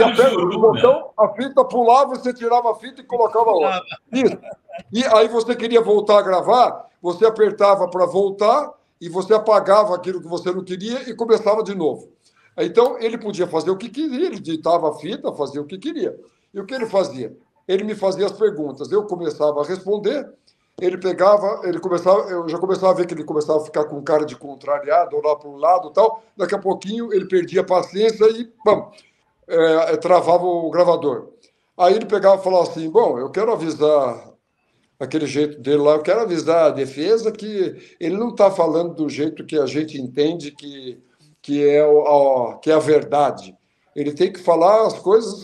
aperta o botão, a fita pulava, você tirava a fita e colocava outra. Isso. E aí você queria voltar a gravar, você apertava para voltar e você apagava aquilo que você não queria e começava de novo. Então, ele podia fazer o que queria, ele digitava a fita, fazia o que queria. E o que ele fazia? Ele me fazia as perguntas, eu começava a responder, eu já começava a ver que ele começava a ficar com cara de contrariado, olhar para um lado e tal, daqui a pouquinho ele perdia a paciência e, travava o gravador. Aí ele pegava e falava assim, bom, eu quero avisar, aquele jeito dele lá, eu quero avisar a defesa que ele não está falando do jeito que a gente entende que é a verdade. Ele tem que falar as coisas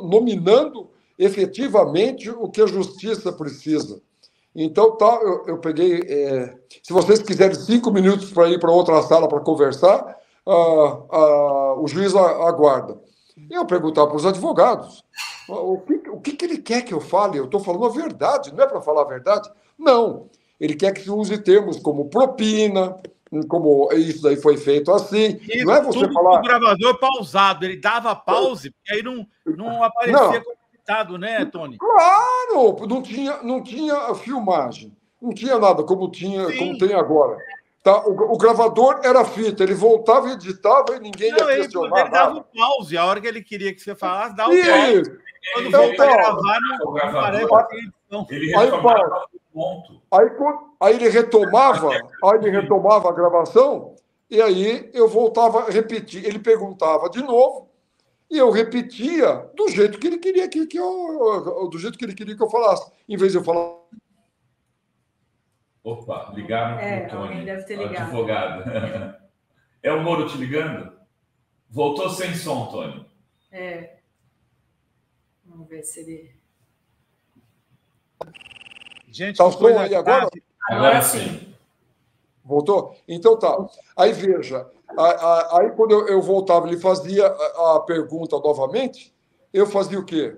nominando efetivamente o que a justiça precisa. Então, tá, eu peguei... se vocês quiserem 5 minutos para ir para outra sala para conversar, o juiz aguarda. Eu perguntava para os advogados, o que ele quer que eu fale? Eu estou falando a verdade, não é para falar a verdade? Não. Ele quer que se use termos como propina, como isso daí foi feito assim. Isso, não é você tudo falar... o gravador pausado, ele dava pause, porque aí não aparecia computado, né, Tony? Claro, não tinha filmagem, não tinha nada como tem agora. Tá? O gravador era fita, ele voltava e editava e ninguém ia questionar. Ele dava o pause, a hora que ele queria que você falasse, dava o pause. Quando voltou a gravar, não parece edição. Ele retomava o ponto. Aí ele retomava a gravação e aí eu voltava a repetir. Ele perguntava de novo e eu repetia do jeito que ele queria que eu falasse, em vez de eu falar. Opa, ligaram para o Tony, deve ter ligado. Advogado. É o Moro te ligando? Voltou sem som, Tony. Vamos ver se ele... Gente, tá o som aí agora? Agora sim. Voltou? Então tá. Aí veja, aí quando eu voltava, ele fazia a pergunta novamente, eu fazia o quê?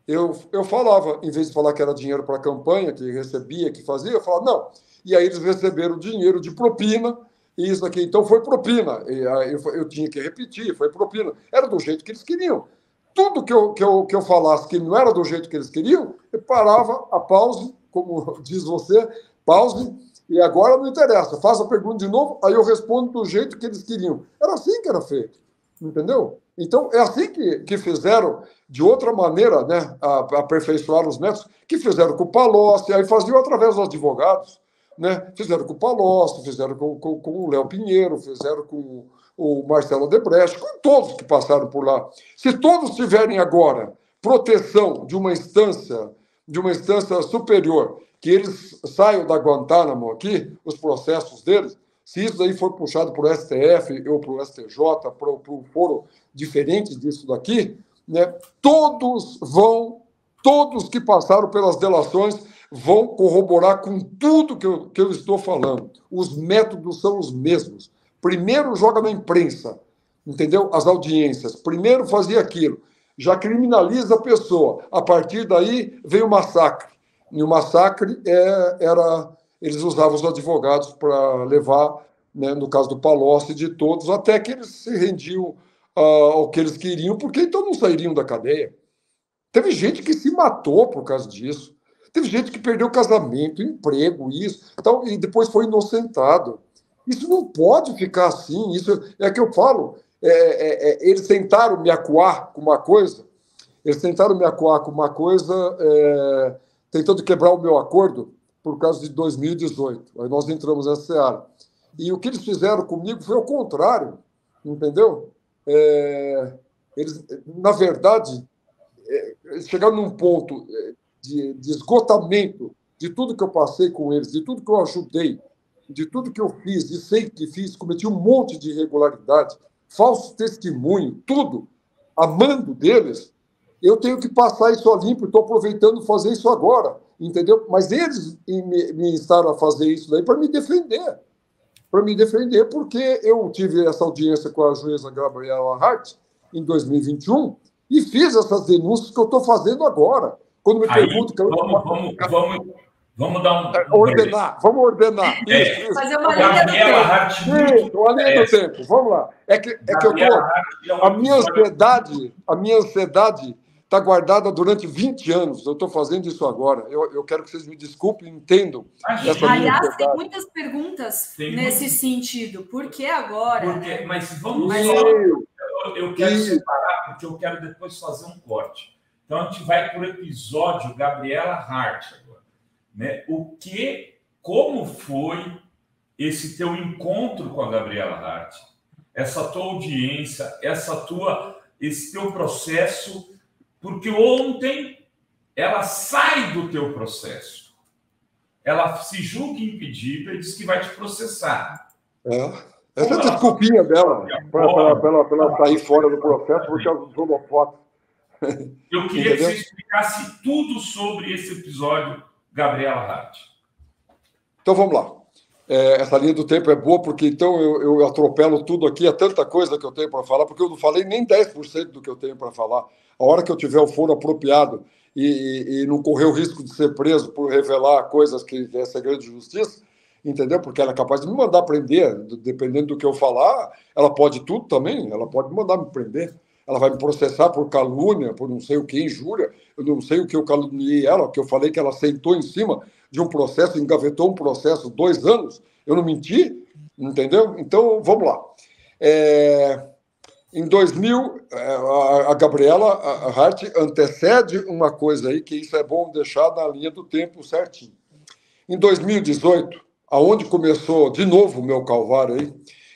Eu falava, em vez de falar que era dinheiro para a campanha, que recebia, que fazia, eu falava, não. E aí eles receberam dinheiro de propina, e isso aqui, então foi propina. E aí eu tinha que repetir, foi propina. Era do jeito que eles queriam. Tudo que eu falasse que não era do jeito que eles queriam, eu parava a pause, como diz você, pause, e agora não interessa, faça a pergunta de novo, aí eu respondo do jeito que eles queriam. Era assim que era feito, entendeu? Então, é assim que fizeram, de outra maneira, né, aperfeiçoar os métodos, que fizeram com o Palocci, aí faziam através dos advogados, né? Fizeram com o Palocci, fizeram com o Léo Pinheiro, fizeram com o Marcelo Odebrecht, com todos que passaram por lá. Se todos tiverem agora proteção de uma instância superior, que eles saiam da Guantánamo aqui, os processos deles, se isso daí for puxado para o STF ou para o STJ, para um foro diferente disso daqui, né, todos vão Todos que passaram pelas delações vão corroborar com tudo que eu estou falando. Os métodos são os mesmos. Primeiro joga na imprensa, entendeu? As audiências. Primeiro fazia aquilo. Já criminaliza a pessoa. A partir daí vem o massacre. E o massacre eles usavam os advogados para levar, né, no caso do Palocci, de todos, até que eles se rendiam ao que eles queriam, porque então não sairiam da cadeia. Teve gente que se matou por causa disso. Teve gente que perdeu casamento, emprego, isso, então, e depois foi inocentado. Isso não pode ficar assim. Isso é que eu falo. Eles tentaram me acuar com uma coisa, tentando quebrar o meu acordo por causa de 2018. Aí nós entramos nessa seara. E o que eles fizeram comigo foi o contrário, entendeu? Eles, na verdade, chegaram num ponto de esgotamento de tudo que eu passei com eles, de tudo que eu ajudei, de tudo que eu fiz, e sei que fiz, cometi um monte de irregularidade, falso testemunho, tudo, amando deles, eu tenho que passar isso a limpo, estou aproveitando fazer isso agora, entendeu? Mas eles me instaram a fazer isso daí para me defender, porque eu tive essa audiência com a juíza Gabriela Hart em 2021 e fiz essas denúncias que eu estou fazendo agora. Quando me perguntam... Vamos dar Vamos ordenar. Isso. Fazer uma linha do tempo. Uma linha do tempo. Vamos lá. É que eu tô... A minha ansiedade está guardada durante 20 anos. Eu estou fazendo isso agora. Eu quero que vocês me desculpem e entendam. Aliás, tem muitas perguntas nesse sentido. Por que agora? Mas vamos só... Eu quero separar, porque eu quero depois fazer um corte. Então, a gente vai para o episódio Gabriela Hart agora. Né? Como foi esse teu encontro com a Gabriela Hart? Essa tua audiência, esse teu processo, porque ontem ela sai do teu processo. Ela se julga impedida e diz que vai te processar. Essa é a desculpinha dela, para ela sair fora do processo, porque ela usou foto. Eu queria que você explicasse tudo sobre esse episódio, Gabriela Hart. Então, vamos lá. Essa linha do tempo é boa, porque então eu atropelo tudo aqui, é tanta coisa que eu tenho para falar, porque eu não falei nem 10% do que eu tenho para falar. A hora que eu tiver o foro apropriado e não correr o risco de ser preso por revelar coisas que é segredo de justiça, entendeu? Porque ela é capaz de me mandar prender, dependendo do que eu falar, ela pode tudo também, ela pode mandar me prender. Ela vai me processar por calúnia, por não sei o que, injúria. Eu não sei o que eu caluniei ela, que eu falei que ela sentou em cima de um processo, engavetou um processo 2 anos. Eu não menti, entendeu? Então, vamos lá. Em 2000, a Gabriela Hart antecede uma coisa aí, que isso é bom deixar na linha do tempo certinho. Em 2018, aonde começou de novo o meu calvário aí,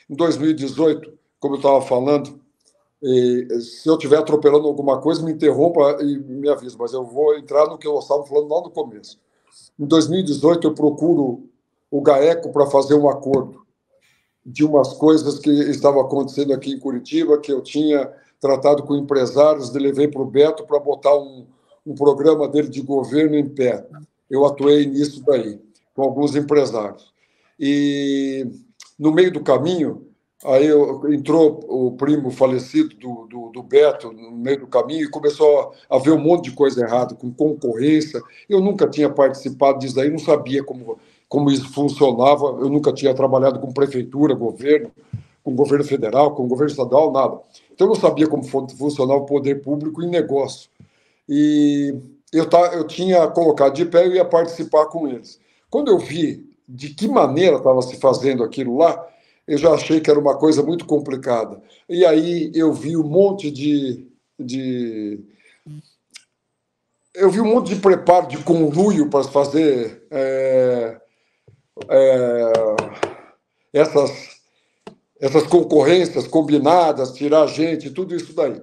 em 2018, como eu estava falando, se eu estiver atropelando alguma coisa, me interrompa e me avise, mas eu vou entrar no que eu estava falando lá no começo. Em 2018, eu procuro o GAECO para fazer um acordo de umas coisas que estavam acontecendo aqui em Curitiba, que eu tinha tratado com empresários, levei para o Beto para botar um programa dele de governo em pé. Eu atuei nisso daí, com alguns empresários. E, no meio do caminho, aí entrou o primo falecido do Beto no meio do caminho e começou a ver um monte de coisa errada, com concorrência. Eu nunca tinha participado disso aí, não sabia como isso funcionava. Eu nunca tinha trabalhado com prefeitura, governo, com governo federal, com governo estadual, nada. Então, eu não sabia como funcionava o poder público em negócio. E eu tinha colocado de pé e ia participar com eles. Quando eu vi de que maneira estava se fazendo aquilo lá, eu já achei que era uma coisa muito complicada. E aí eu vi um monte de preparo, de conluio para fazer essas concorrências combinadas, tirar gente, tudo isso daí.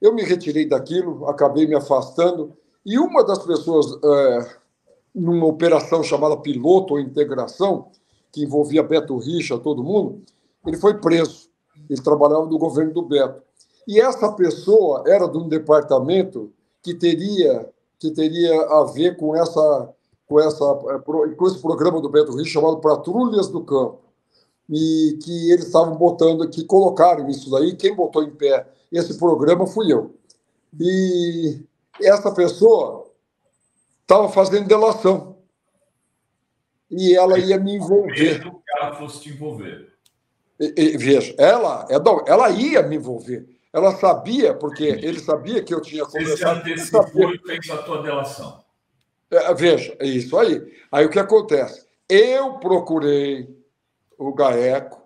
Eu me retirei daquilo, acabei me afastando, e uma das pessoas, numa operação chamada Piloto ou Integração, que envolvia Beto Richa, todo mundo, ele foi preso. Ele trabalhava no governo do Beto. E essa pessoa era de um departamento que que teria a ver com esse programa do Beto Richa chamado Patrulhas do Campo, e que eles estavam botando, que colocaram isso daí, quem botou em pé esse programa fui eu. E essa pessoa estava fazendo delação. E ela ia me envolver. Que ela fosse te envolver. Veja, ela ia me envolver. Ela sabia, porque ele sabia que eu tinha conversado. Você se antecipou e fez a tua delação. Veja, é isso aí. Aí o que acontece? Eu procurei o GAECO,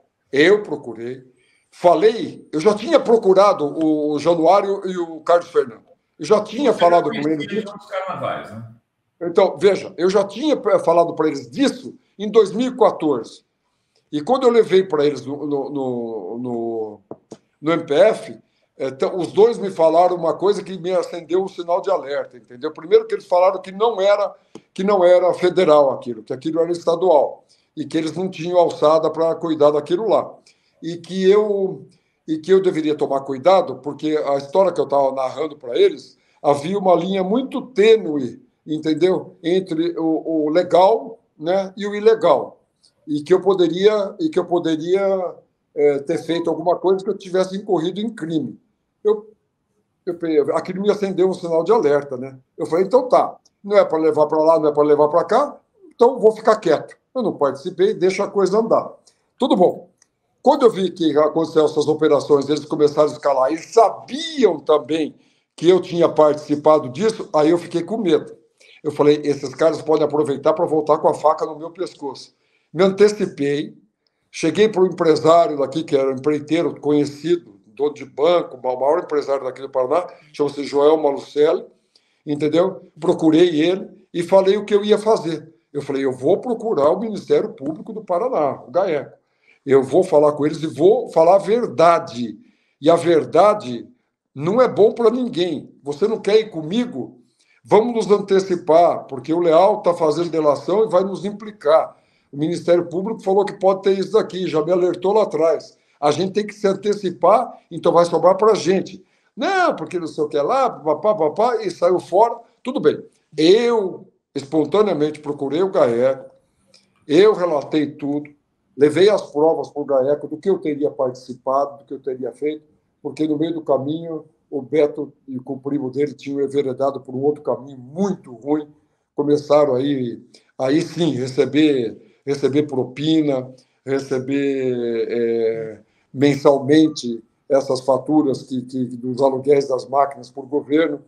falei, eu já tinha procurado o Januário e o Carlos Fernando. Eu já tinha falado com eles disso. Carnavais, né? Então, veja, eu já tinha falado para eles disso em 2014. E quando eu levei para eles no MPF, então, os dois me falaram uma coisa que me acendeu um sinal de alerta, entendeu? Primeiro que eles falaram que não era federal aquilo, que aquilo era estadual e que eles não tinham alçada para cuidar daquilo lá. E que eu deveria tomar cuidado, porque a história que eu estava narrando para eles, havia uma linha muito tênue, entendeu? Entre o legal, né, e o ilegal. E que eu poderia ter feito alguma coisa que eu tivesse incorrido em crime. Aquilo me acendeu um sinal de alerta, né? Eu falei, então tá, não é para levar para lá, não é para levar para cá, então vou ficar quieto. Eu não participei, deixa a coisa andar. Tudo bom. Quando eu vi que aconteceram essas operações, eles começaram a escalar, eles sabiam também que eu tinha participado disso, aí eu fiquei com medo. Eu falei, esses caras podem aproveitar para voltar com a faca no meu pescoço. Me antecipei, cheguei para o empresário daqui, que era um empreiteiro conhecido, dono de banco, o maior empresário daqui do Paraná, chama-se Joel Malucelli, entendeu? Procurei ele e falei o que eu ia fazer. Eu falei, eu vou procurar o Ministério Público do Paraná, o GAECO. Eu vou falar com eles e vou falar a verdade. E a verdade não é bom para ninguém. Você não quer ir comigo? Vamos nos antecipar, porque o Leal está fazendo delação e vai nos implicar. O Ministério Público falou que pode ter isso daqui, já me alertou lá atrás. A gente tem que se antecipar, então vai sobrar para a gente. Não, porque não sei o que lá, papá, e saiu fora. Tudo bem. Eu, espontaneamente, procurei o GAECO, eu relatei tudo, levei as provas para o GAECO do que eu teria participado, do que eu teria feito, porque no meio do caminho o Beto e o primo dele tinham enveredado por um outro caminho muito ruim, começaram aí sim, receber propina, receber mensalmente essas faturas dos aluguéis das máquinas por governo,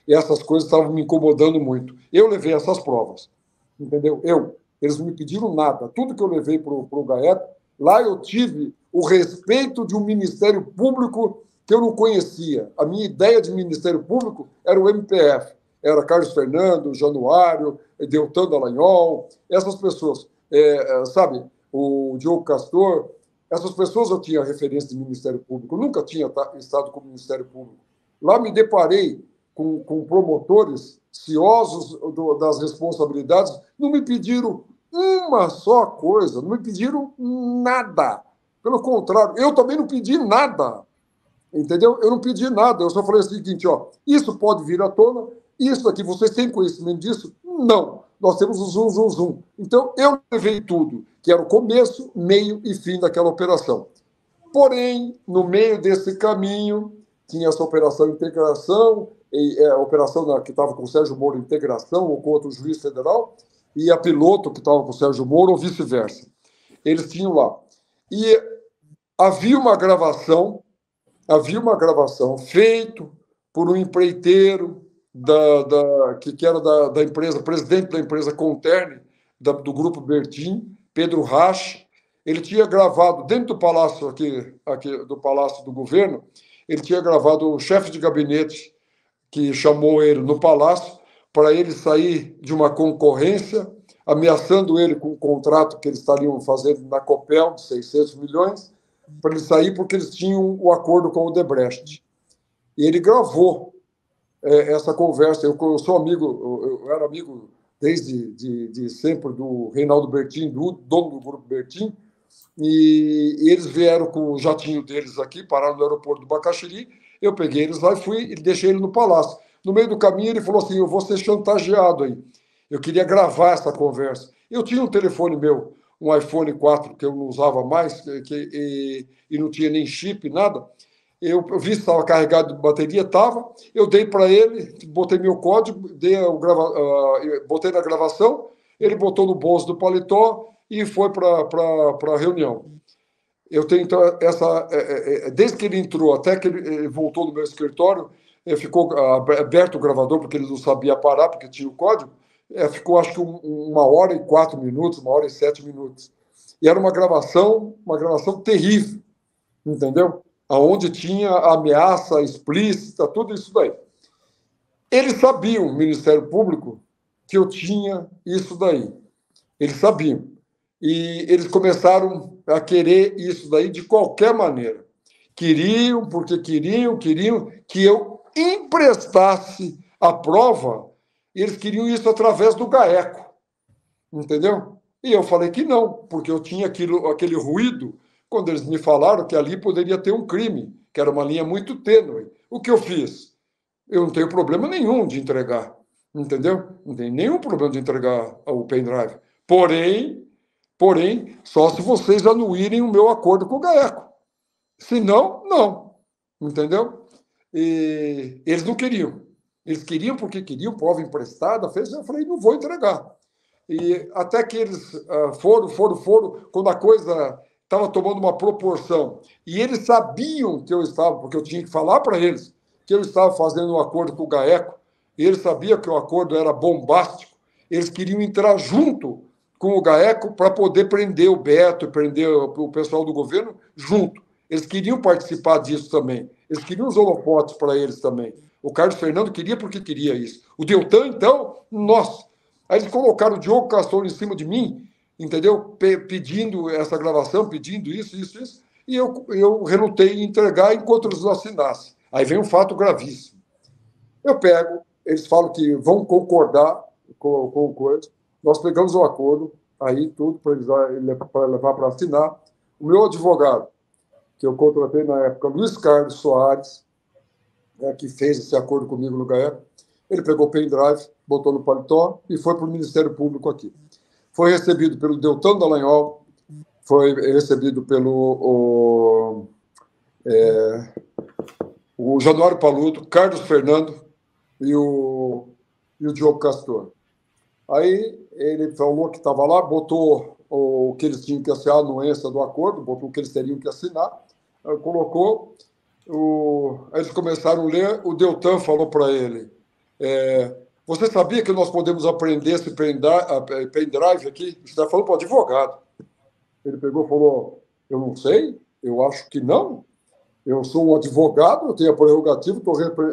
e essas coisas estavam me incomodando muito. Eu levei essas provas, entendeu? Eles não me pediram nada. Tudo que eu levei para o GAECO, lá eu tive o respeito de um Ministério Público que eu não conhecia. A minha ideia de Ministério Público era o MPF. Era Carlos Fernando, Januário, Deltan Dallagnol, essas pessoas. Sabe, o Diogo Castor, essas pessoas eu tinha referência de Ministério Público. Eu nunca tinha estado com o Ministério Público. Lá me deparei com promotores ciosos das responsabilidades, não me pediram uma só coisa, não me pediram nada. Pelo contrário, eu também não pedi nada. Entendeu? Eu não pedi nada, eu só falei o seguinte, ó, isso pode vir à tona, isso aqui, vocês têm conhecimento disso? Não, nós temos o zum. Então, eu levei tudo, que era o começo, meio e fim daquela operação. Porém, no meio desse caminho, tinha essa operação integração, a operação que estava com o Sérgio Moro, integração, ou com outro juiz federal, e a piloto que estava com o Sérgio Moro, ou vice-versa. Eles tinham lá. E havia uma gravação feita por um empreiteiro que era da empresa, presidente da empresa Conterne, do Grupo Bertin, Pedro Rache. Ele tinha gravado, dentro do palácio aqui do Palácio do Governo, ele tinha gravado o chefe de gabinete que chamou ele no palácio para ele sair de uma concorrência, ameaçando ele com um contrato que eles estariam fazendo na Copel, de 600 milhões, para ele sair porque eles tinham o acordo com o Odebrecht. E ele gravou essa conversa. Eu sou amigo, eu era amigo desde sempre do Reinaldo Bertin, do dono do Grupo Bertin, e eles vieram com o jatinho deles aqui, pararam no aeroporto do Bacaxiri, eu peguei eles lá e deixei ele no palácio. No meio do caminho, ele falou assim, eu vou ser chantageado aí. Eu queria gravar essa conversa. Eu tinha um telefone meu, um iPhone 4, que eu não usava mais, e não tinha nem chip, nada. Eu vi se estava carregado de bateria, estava. Eu dei para ele, botei meu código, botei na gravação, ele botou no bolso do paletó e foi para a reunião. Eu tenho então, desde que ele entrou até que ele voltou no meu escritório, ficou aberto o gravador, porque ele não sabia parar, porque tinha o código, ficou acho que 1h04, 1h07. E era uma gravação terrível, entendeu? Onde tinha ameaça explícita, tudo isso daí. Eles sabiam, o Ministério Público, que eu tinha isso daí. Eles sabiam. E eles começaram a querer isso daí de qualquer maneira. Queriam que eu emprestasse a prova, e eles queriam isso através do GAECO. Entendeu? E eu falei que não, porque eu tinha aquele ruído quando eles me falaram que ali poderia ter um crime, que era uma linha muito tênue. O que eu fiz? Eu não tenho problema nenhum de entregar, entendeu? Não tem nenhum problema de entregar o pendrive. Porém, só se vocês anuírem o meu acordo com o GAECO. Se não, não. Entendeu? E eles não queriam. Eles queriam porque queriam, prova emprestada, eu falei, não vou entregar. E até que eles foram, quando a coisa estava tomando uma proporção. E eles sabiam que eu estava, porque eu tinha que falar para eles que eu estava fazendo um acordo com o GAECO, e eles sabiam que o acordo era bombástico. Eles queriam entrar junto com o GAECO para poder prender o Beto, prender o pessoal do governo junto. Eles queriam participar disso também. Eles queriam os holofotes para eles também. O Carlos Fernando queria porque queria isso. O Deltan, então, nossa. Aí eles colocaram o Diogo Castor em cima de mim, entendeu? Pedindo essa gravação, pedindo isso. E eu relutei em entregar enquanto eles não assinassem. Aí vem um fato gravíssimo. Eu pego, eles falam que vão concordar com o coisa. Nós pegamos um acordo, aí tudo para levar para assinar. O meu advogado, que eu contratei na época, Luiz Carlos Soares, que fez esse acordo comigo no GAECO, ele pegou o pendrive, botou no paletó e foi para o Ministério Público aqui. Foi recebido pelo Deltan Dallagnol, foi recebido pelo o Januário Paludo, Carlos Fernando e o Diogo Castor. Aí ele falou que estava lá, botou o que eles tinham que assinar, a anuência do acordo, botou o que eles teriam que assinar, colocou, aí eles começaram a ler, o Deltan falou para ele, você sabia que nós podemos aprender esse pendrive aqui? Você está falando para o advogado. Ele pegou e falou, eu não sei, eu acho que não. Eu sou um advogado, eu tenho a prerrogativa,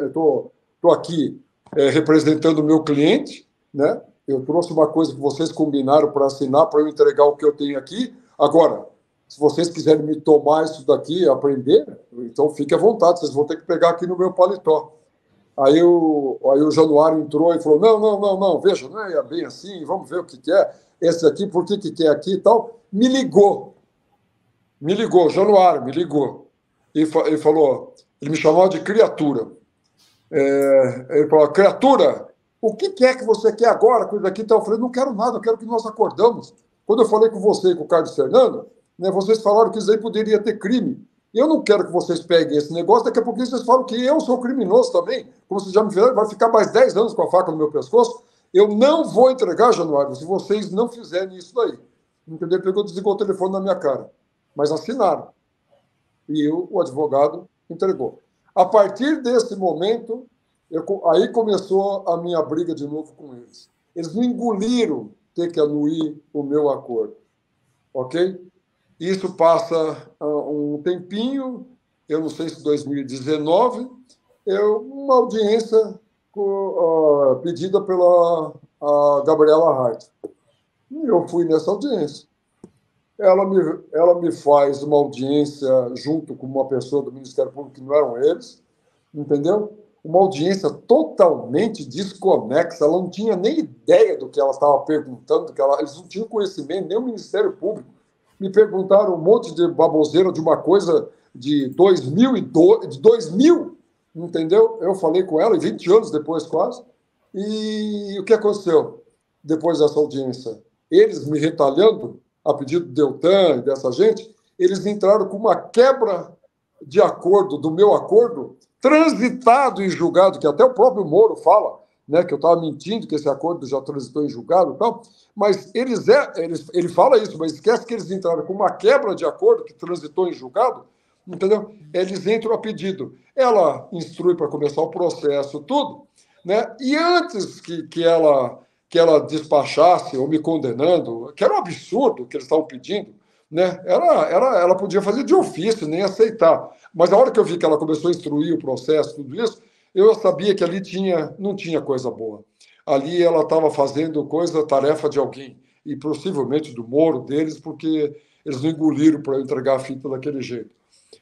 estou aqui representando o meu cliente, né? Eu trouxe uma coisa que vocês combinaram para assinar, para eu entregar o que eu tenho aqui. Agora, se vocês quiserem me tomar isso daqui, aprender, então fique à vontade, vocês vão ter que pegar aqui no meu paletó. Aí o Januário entrou e falou, não, veja, não é bem assim, vamos ver o que é. Esse aqui, por que quer aqui e tal. Me ligou, Januário me ligou. E falou, ele me chamava de criatura. Ele falou, criatura, o que é que você quer agora com isso aqui? Então, eu falei, não quero nada, eu quero que nós acordamos. Quando eu falei com você e com o Carlos Fernando, né, vocês falaram que isso aí poderia ter crime. E eu não quero que vocês peguem esse negócio, daqui a pouquinho vocês falam que eu sou criminoso também. Como vocês já me viram, vai ficar mais 10 anos com a faca no meu pescoço. Eu não vou entregar, Januário, se vocês não fizerem isso daí. Entendeu? Ele pegou e desligou o telefone na minha cara. Mas assinaram. E o advogado entregou. A partir desse momento, aí começou a minha briga de novo com eles. Eles me engoliram ter que anuir o meu acordo. Ok? Isso passa um tempinho, eu não sei se 2019, uma audiência pedida pela Gabriela Hart. E eu fui nessa audiência. Ela me faz uma audiência junto com uma pessoa do Ministério Público, que não eram eles, entendeu? Uma audiência totalmente desconexa, ela não tinha nem ideia do que ela estava perguntando, eles não tinham conhecimento, nem o Ministério Público. Me perguntaram um monte de baboseira de uma coisa de 2000, entendeu? Eu falei com ela, 20 anos depois quase, e o que aconteceu depois dessa audiência? Eles me retalhando, a pedido do Deltan e dessa gente, eles entraram com uma quebra de acordo, do meu acordo, transitado em julgado, que até o próprio Moro fala, né, que eu estava mentindo, que esse acordo já transitou em julgado e tal, mas ele fala isso, mas esquece que eles entraram com uma quebra de acordo que transitou em julgado, entendeu? Eles entram a pedido. Ela instrui para começar o processo, tudo, né? E antes que ela despachasse ou me condenando, que era um absurdo que eles estavam pedindo, né? Ela podia fazer de ofício, nem aceitar. Mas a hora que eu vi que ela começou a instruir o processo, tudo isso, eu sabia que ali não tinha coisa boa. Ali ela estava fazendo tarefa de alguém, e possivelmente do Moro deles, porque eles não engoliram para eu entregar a fita daquele jeito.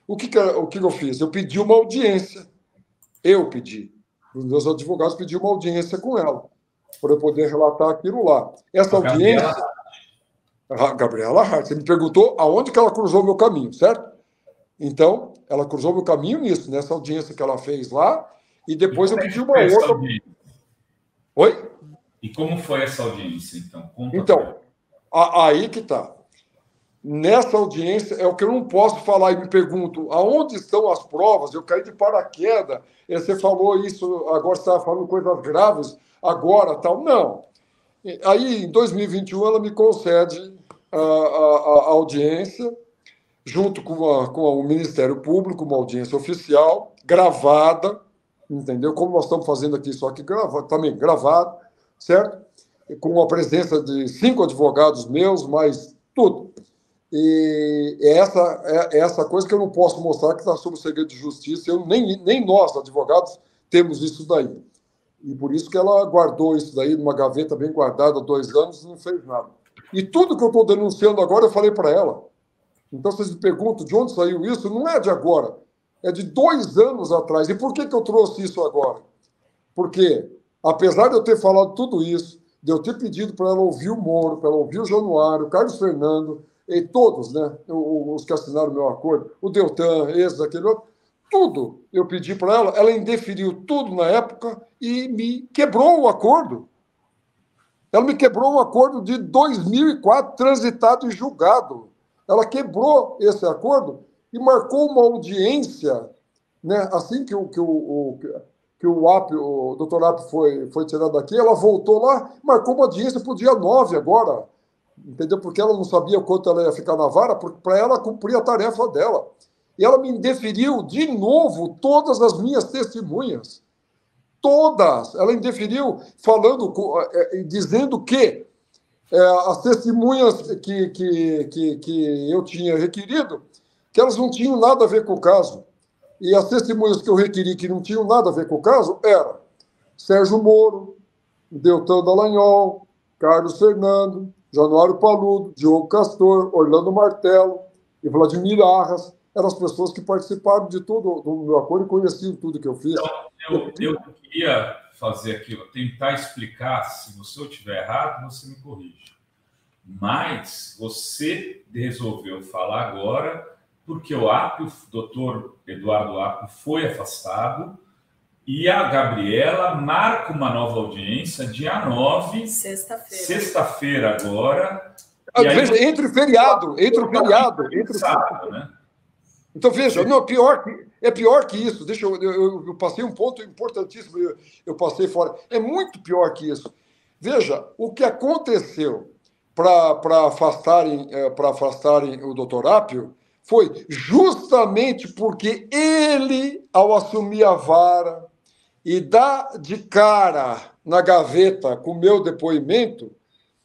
O que eu fiz? Eu pedi uma audiência. Eu pedi. Os meus advogados pediram uma audiência com ela, para eu poder relatar aquilo lá. Essa audiência... Gabriela Hart, você me perguntou aonde que ela cruzou meu caminho, certo? Então, ela cruzou meu caminho nisso, nessa audiência que ela fez lá, e depois eu pedi uma outra... Oi? E como foi essa audiência, então? Então, aí que está. Nessa audiência é o que eu não posso falar, e me pergunto, aonde estão as provas? Eu caí de paraquedas, você falou isso, agora você estava falando coisas graves, agora, tal. Não. Aí, em 2021, ela me concede a audiência, junto com o Ministério Público, uma audiência oficial, gravada, entendeu? Como nós estamos fazendo aqui, só que também gravado, certo? Com a presença de 5 advogados meus, mais tudo. E essa coisa que eu não posso mostrar, que está sob segredo de justiça, nem nós, advogados, temos isso daí. E por isso que ela guardou isso daí numa gaveta bem guardada há 2 anos e não fez nada. E tudo que eu estou denunciando agora, eu falei para ela. Então, vocês me perguntam de onde saiu isso? Não é de agora, é de 2 anos atrás. E por que eu trouxe isso agora? Porque, apesar de eu ter falado tudo isso, de eu ter pedido para ela ouvir o Moro, para ela ouvir o Januário, o Carlos Fernando, e todos, né, os que assinaram o meu acordo, o Deltan, esse, aquele outro, tudo eu pedi para ela indeferiu tudo na época e me quebrou o acordo. Ela me quebrou o acordo de 2004, transitado e julgado. Ela quebrou esse acordo e marcou uma audiência, né? Assim que o doutor Apio foi tirado daqui, ela voltou lá, marcou uma audiência para o dia 9 agora, entendeu? Porque ela não sabia o quanto ela ia ficar na vara, para ela cumprir a tarefa dela. E ela me indeferiu de novo todas as minhas testemunhas. Todas. Ela indeferiu dizendo que as testemunhas que eu tinha requerido, que elas não tinham nada a ver com o caso. E as testemunhas que eu requeri que não tinham nada a ver com o caso eram Sérgio Moro, Deltan Dallagnol, Carlos Fernando, Januário Paludo, Diogo Castor, Orlando Martello e Vladimir Arras. Eram as pessoas que participaram de todo o meu acordo e conheciam tudo que eu fiz. Então, eu queria fazer aquilo, tentar explicar. Se você estiver errado, você me corrige. Mas você resolveu falar agora porque o doutor Eduardo Apio foi afastado e a Gabriela marca uma nova audiência dia 9, sexta-feira agora. Veja, entre o feriado. Né? Então, veja, não, é pior que isso. Deixa eu passei um ponto importantíssimo, eu passei fora. É muito pior que isso. Veja, o que aconteceu para afastarem o doutor Apio foi justamente porque ele, ao assumir a vara e dar de cara na gaveta com o meu depoimento,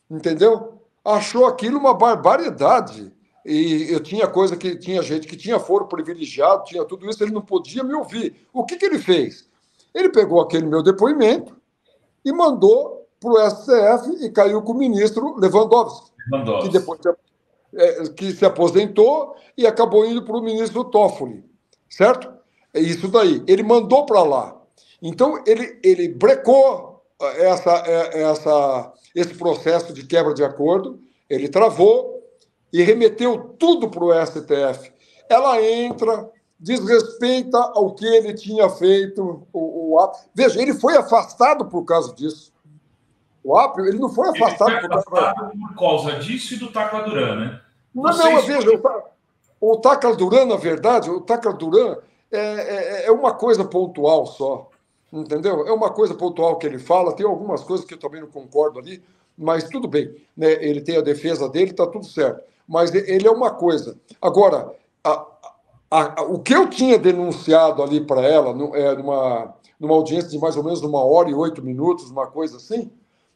entendeu? Achou aquilo uma barbaridade. E eu tinha tinha gente que tinha foro privilegiado, tinha tudo isso, ele não podia me ouvir. O que ele fez? Ele pegou aquele meu depoimento e mandou para o STF e caiu com o ministro Lewandowski. Que depois que se aposentou e acabou indo para o ministro Toffoli, certo? É isso daí. Ele mandou para lá. Então, ele brecou esse processo de quebra de acordo, ele travou e remeteu tudo para o STF. Ela entra desrespeita ao que ele tinha feito. Veja, ele foi afastado por causa disso. O Apio, ele não foi afastado, por causa disso e do Tacla Duran, né? Veja, o Tacla Duran, na verdade, o Tacla Duran é uma coisa pontual só, entendeu? É uma coisa pontual que ele fala, tem algumas coisas que eu também não concordo ali, mas tudo bem, né? Ele tem a defesa dele, está tudo certo. Mas ele é uma coisa. Agora, o que eu tinha denunciado ali para ela, numa audiência de mais ou menos 1h08, uma coisa assim,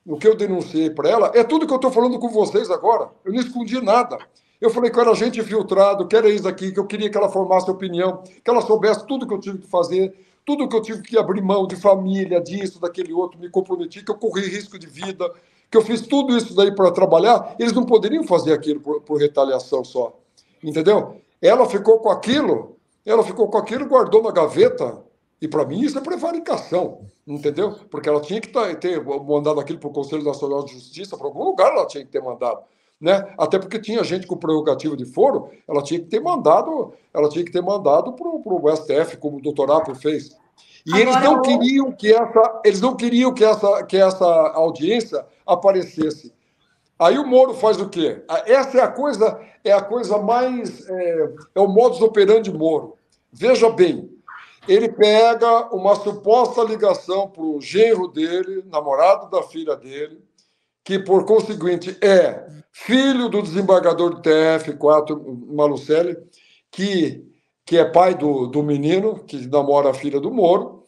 o que eu denunciei para ela é tudo que eu estou falando com vocês agora. Eu não escondi nada. Eu falei que eu era gente infiltrado, que era isso aqui, que eu queria que ela formasse opinião, que ela soubesse tudo que eu tive que fazer, tudo que eu tive que abrir mão de família, disso, daquele outro, me comprometi, que eu corri risco de vida, que eu fiz tudo isso daí para trabalhar. Eles não poderiam fazer aquilo por retaliação só. Entendeu? Ela ficou com aquilo, guardou na gaveta, e para mim isso é prevaricação, entendeu? Porque ela tinha que ter mandado aquilo para o Conselho Nacional de Justiça, para algum lugar ela tinha que ter mandado, né? Até porque tinha gente com prerrogativa de foro, ela tinha que ter mandado para o STF, como o doutor Apio fez. E agora, eles não queriam que essa audiência aparecesse. Aí o Moro faz o quê? Essa é a coisa mais... É o modus operandi Moro. Veja bem, ele pega uma suposta ligação para o genro dele, namorado da filha dele, que, por conseguinte, é filho do desembargador do TRF4, Malucelli, que é pai do menino, que namora a filha do Moro.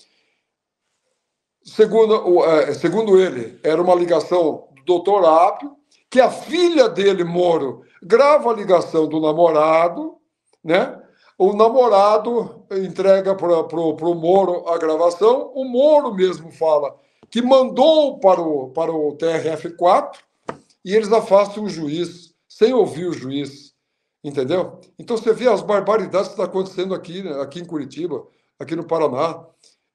Segundo ele, era uma ligação do doutor Apio, que a filha dele, Moro, grava a ligação do namorado, né? O namorado entrega para o Moro a gravação, o Moro mesmo fala que mandou para o TRF4 e eles afastam o juiz, sem ouvir o juiz, entendeu? Então você vê as barbaridades que estão acontecendo aqui em Curitiba, aqui no Paraná,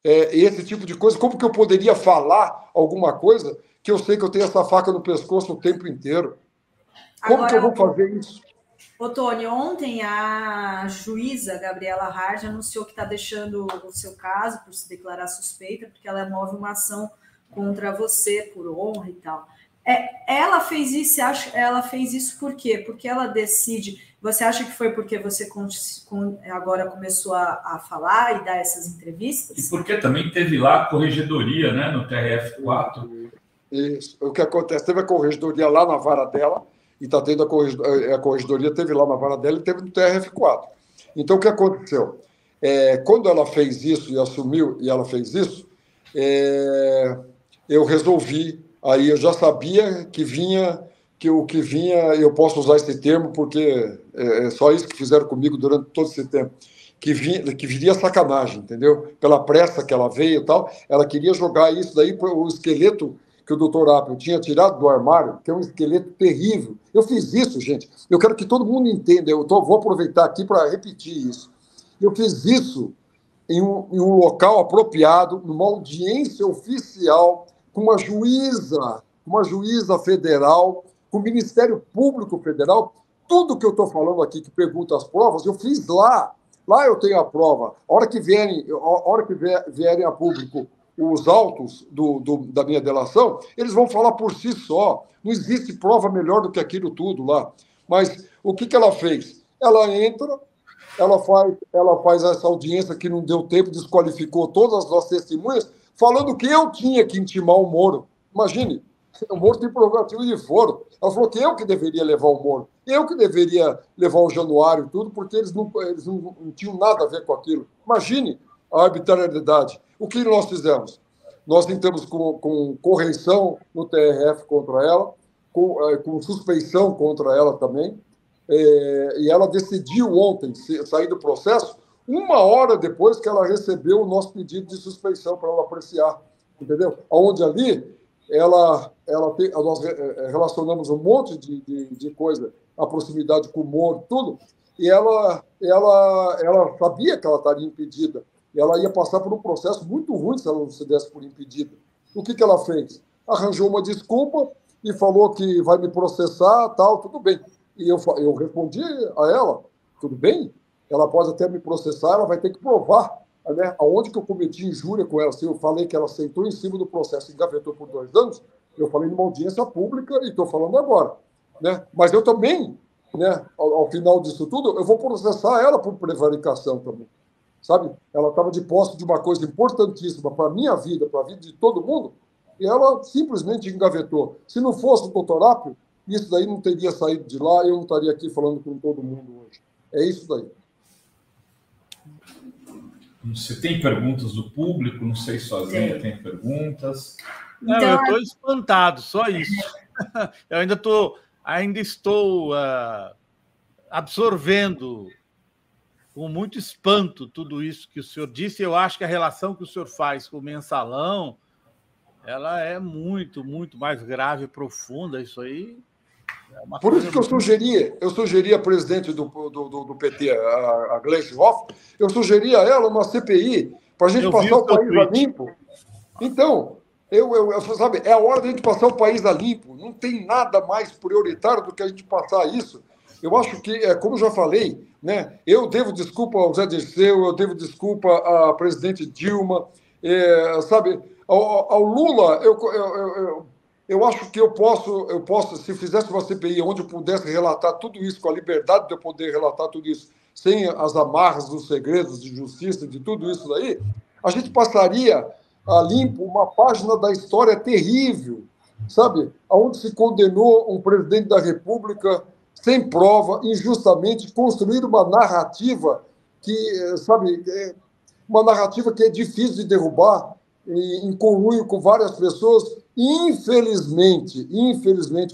esse tipo de coisa. Como que eu poderia falar alguma coisa que eu sei que eu tenho essa faca no pescoço o tempo inteiro? Como agora, que eu vou fazer isso? Ô, Tony, ontem a juíza Gabriela Hard anunciou que está deixando o seu caso por se declarar suspeita, porque ela move uma ação contra você por honra e tal. Ela fez isso por quê? Porque ela decide... Você acha que foi porque você agora começou a falar e dar essas entrevistas? E porque também teve lá a corregedoria, né, no TRF4. Isso. O que acontece? Teve a corregedoria lá na vara dela, e está tendo a corregedoria, teve lá na vara dela e teve no TRF4. Então, o que aconteceu? Quando ela fez isso e assumiu, e ela fez isso, eu resolvi, aí eu já sabia que o que vinha, eu posso usar esse termo porque é só isso que fizeram comigo durante todo esse tempo, que viria sacanagem, entendeu? Pela pressa que ela veio e tal, ela queria jogar isso daí para o esqueleto que o doutor Apio tinha tirado do armário, que é um esqueleto terrível. Eu fiz isso, gente. Eu quero que todo mundo entenda. Vou aproveitar aqui para repetir isso. Eu fiz isso em um local apropriado, numa audiência oficial, com uma juíza federal, com o Ministério Público Federal. Tudo que eu estou falando aqui, que pergunta as provas, eu fiz lá. Lá eu tenho a prova. A hora que vierem a público os autos da minha delação, eles vão falar por si só. Não existe prova melhor do que aquilo tudo lá. Mas o que ela fez? Ela entra, ela faz essa audiência que não deu tempo, desqualificou todas as nossas testemunhas, falando que eu tinha que intimar o Moro. Imagine, o Moro tem prerrogativa de foro. Ela falou que eu que deveria levar o Moro. Eu que deveria levar o Januário e tudo, porque eles não tinham nada a ver com aquilo. Imagine a arbitrariedade. O que nós fizemos? Nós entramos com correição no TRF contra ela, com suspeição contra ela também, e ela decidiu ontem sair do processo 1 hora depois que ela recebeu o nosso pedido de suspeição para ela apreciar, entendeu? Onde ali nós relacionamos um monte de coisa, a proximidade com o Moro, tudo, e ela sabia que ela estaria impedida. Ela ia passar por um processo muito ruim se ela não se desse por impedida. O que ela fez? Arranjou uma desculpa e falou que vai me processar, tal, tudo bem. E eu respondi a ela, tudo bem, ela pode até me processar, ela vai ter que provar, né, aonde que eu cometi injúria com ela. Se eu falei que ela sentou em cima do processo e engavetou por 2 anos, eu falei numa audiência pública e estou falando agora. Né? Mas eu também, né, ao final disso tudo, eu vou processar ela por prevaricação também. Sabe? Ela estava de posse de uma coisa importantíssima para a minha vida, para a vida de todo mundo, e ela simplesmente engavetou. Se não fosse o doutor Apio, isso daí não teria saído de lá, eu não estaria aqui falando com todo mundo hoje. É isso daí. Você tem perguntas do público? Não sei se sozinha tem perguntas. Não, eu estou espantado, só isso. Eu ainda estou absorvendo com muito espanto tudo isso que o senhor disse. Eu acho que a relação que o senhor faz com o mensalão, ela é muito, muito mais grave e profunda. Isso aí é uma Por isso que eu sugeri a presidente do PT, a Gleisi Hoffmann, eu sugeri a ela uma CPI para a gente passar o país a limpo. Então, sabe, é a hora de a gente passar o país a limpo. Não tem nada mais prioritário do que a gente passar isso. Eu acho que, como eu já falei, né, eu devo desculpa ao Zé Dirceu, eu devo desculpa à presidente Dilma, sabe, ao Lula, eu acho que eu posso, se fizesse uma CPI onde eu pudesse relatar tudo isso, com a liberdade de eu poder relatar tudo isso, sem as amarras dos segredos de justiça, de tudo isso daí, a gente passaria a limpo uma página da história terrível, sabe, onde se condenou um presidente da República sem prova, injustamente, construir uma narrativa que, sabe, uma narrativa que é difícil de derrubar, em conluio com várias pessoas, infelizmente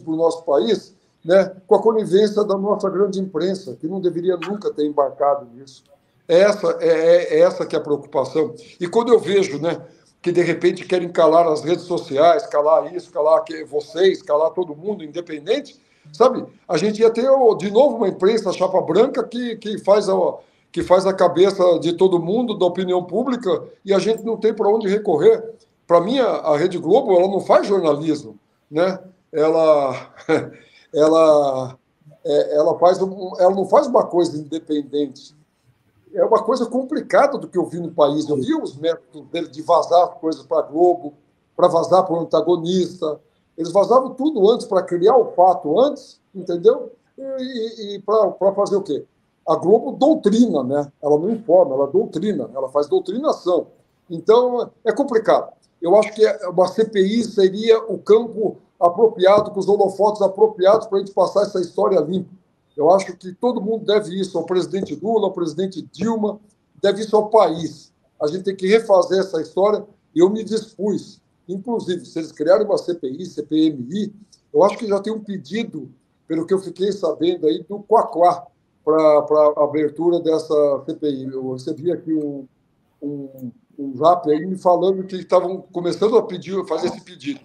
para o nosso país, né, com a conivência da nossa grande imprensa, que não deveria nunca ter embarcado nisso. Essa que é a preocupação. E quando eu vejo, né, que de repente querem calar as redes sociais, calar isso, calar vocês, calar todo mundo, independente, sabe? A gente ia ter de novo uma imprensa chapa branca que faz a cabeça de todo mundo, da opinião pública, e a gente não tem para onde recorrer. Para mim, a Rede Globo, ela não faz jornalismo, né? Ela não faz uma coisa independente. É uma coisa complicada do que eu vi no país. Eu vi os métodos dele de vazar coisas para a Globo, para vazar para o antagonista. Eles vazavam tudo antes para criar o fato antes, entendeu? E para fazer o quê? A Globo doutrina, né? Ela não informa, ela doutrina, ela faz doutrinação. Então, é complicado. Eu acho que uma CPI seria o campo apropriado, com os holofotes apropriados para a gente passar essa história limpa. Eu acho que todo mundo deve isso ao presidente Lula, ao presidente Dilma, deve isso ao país. A gente tem que refazer essa história e eu me dispus. Inclusive, se eles criarem uma CPI, CPMI, eu acho que já tem um pedido, pelo que eu fiquei sabendo aí, do Quaquá, para a abertura dessa CPI. Eu recebi aqui um zap aí me falando que estavam começando a fazer esse pedido.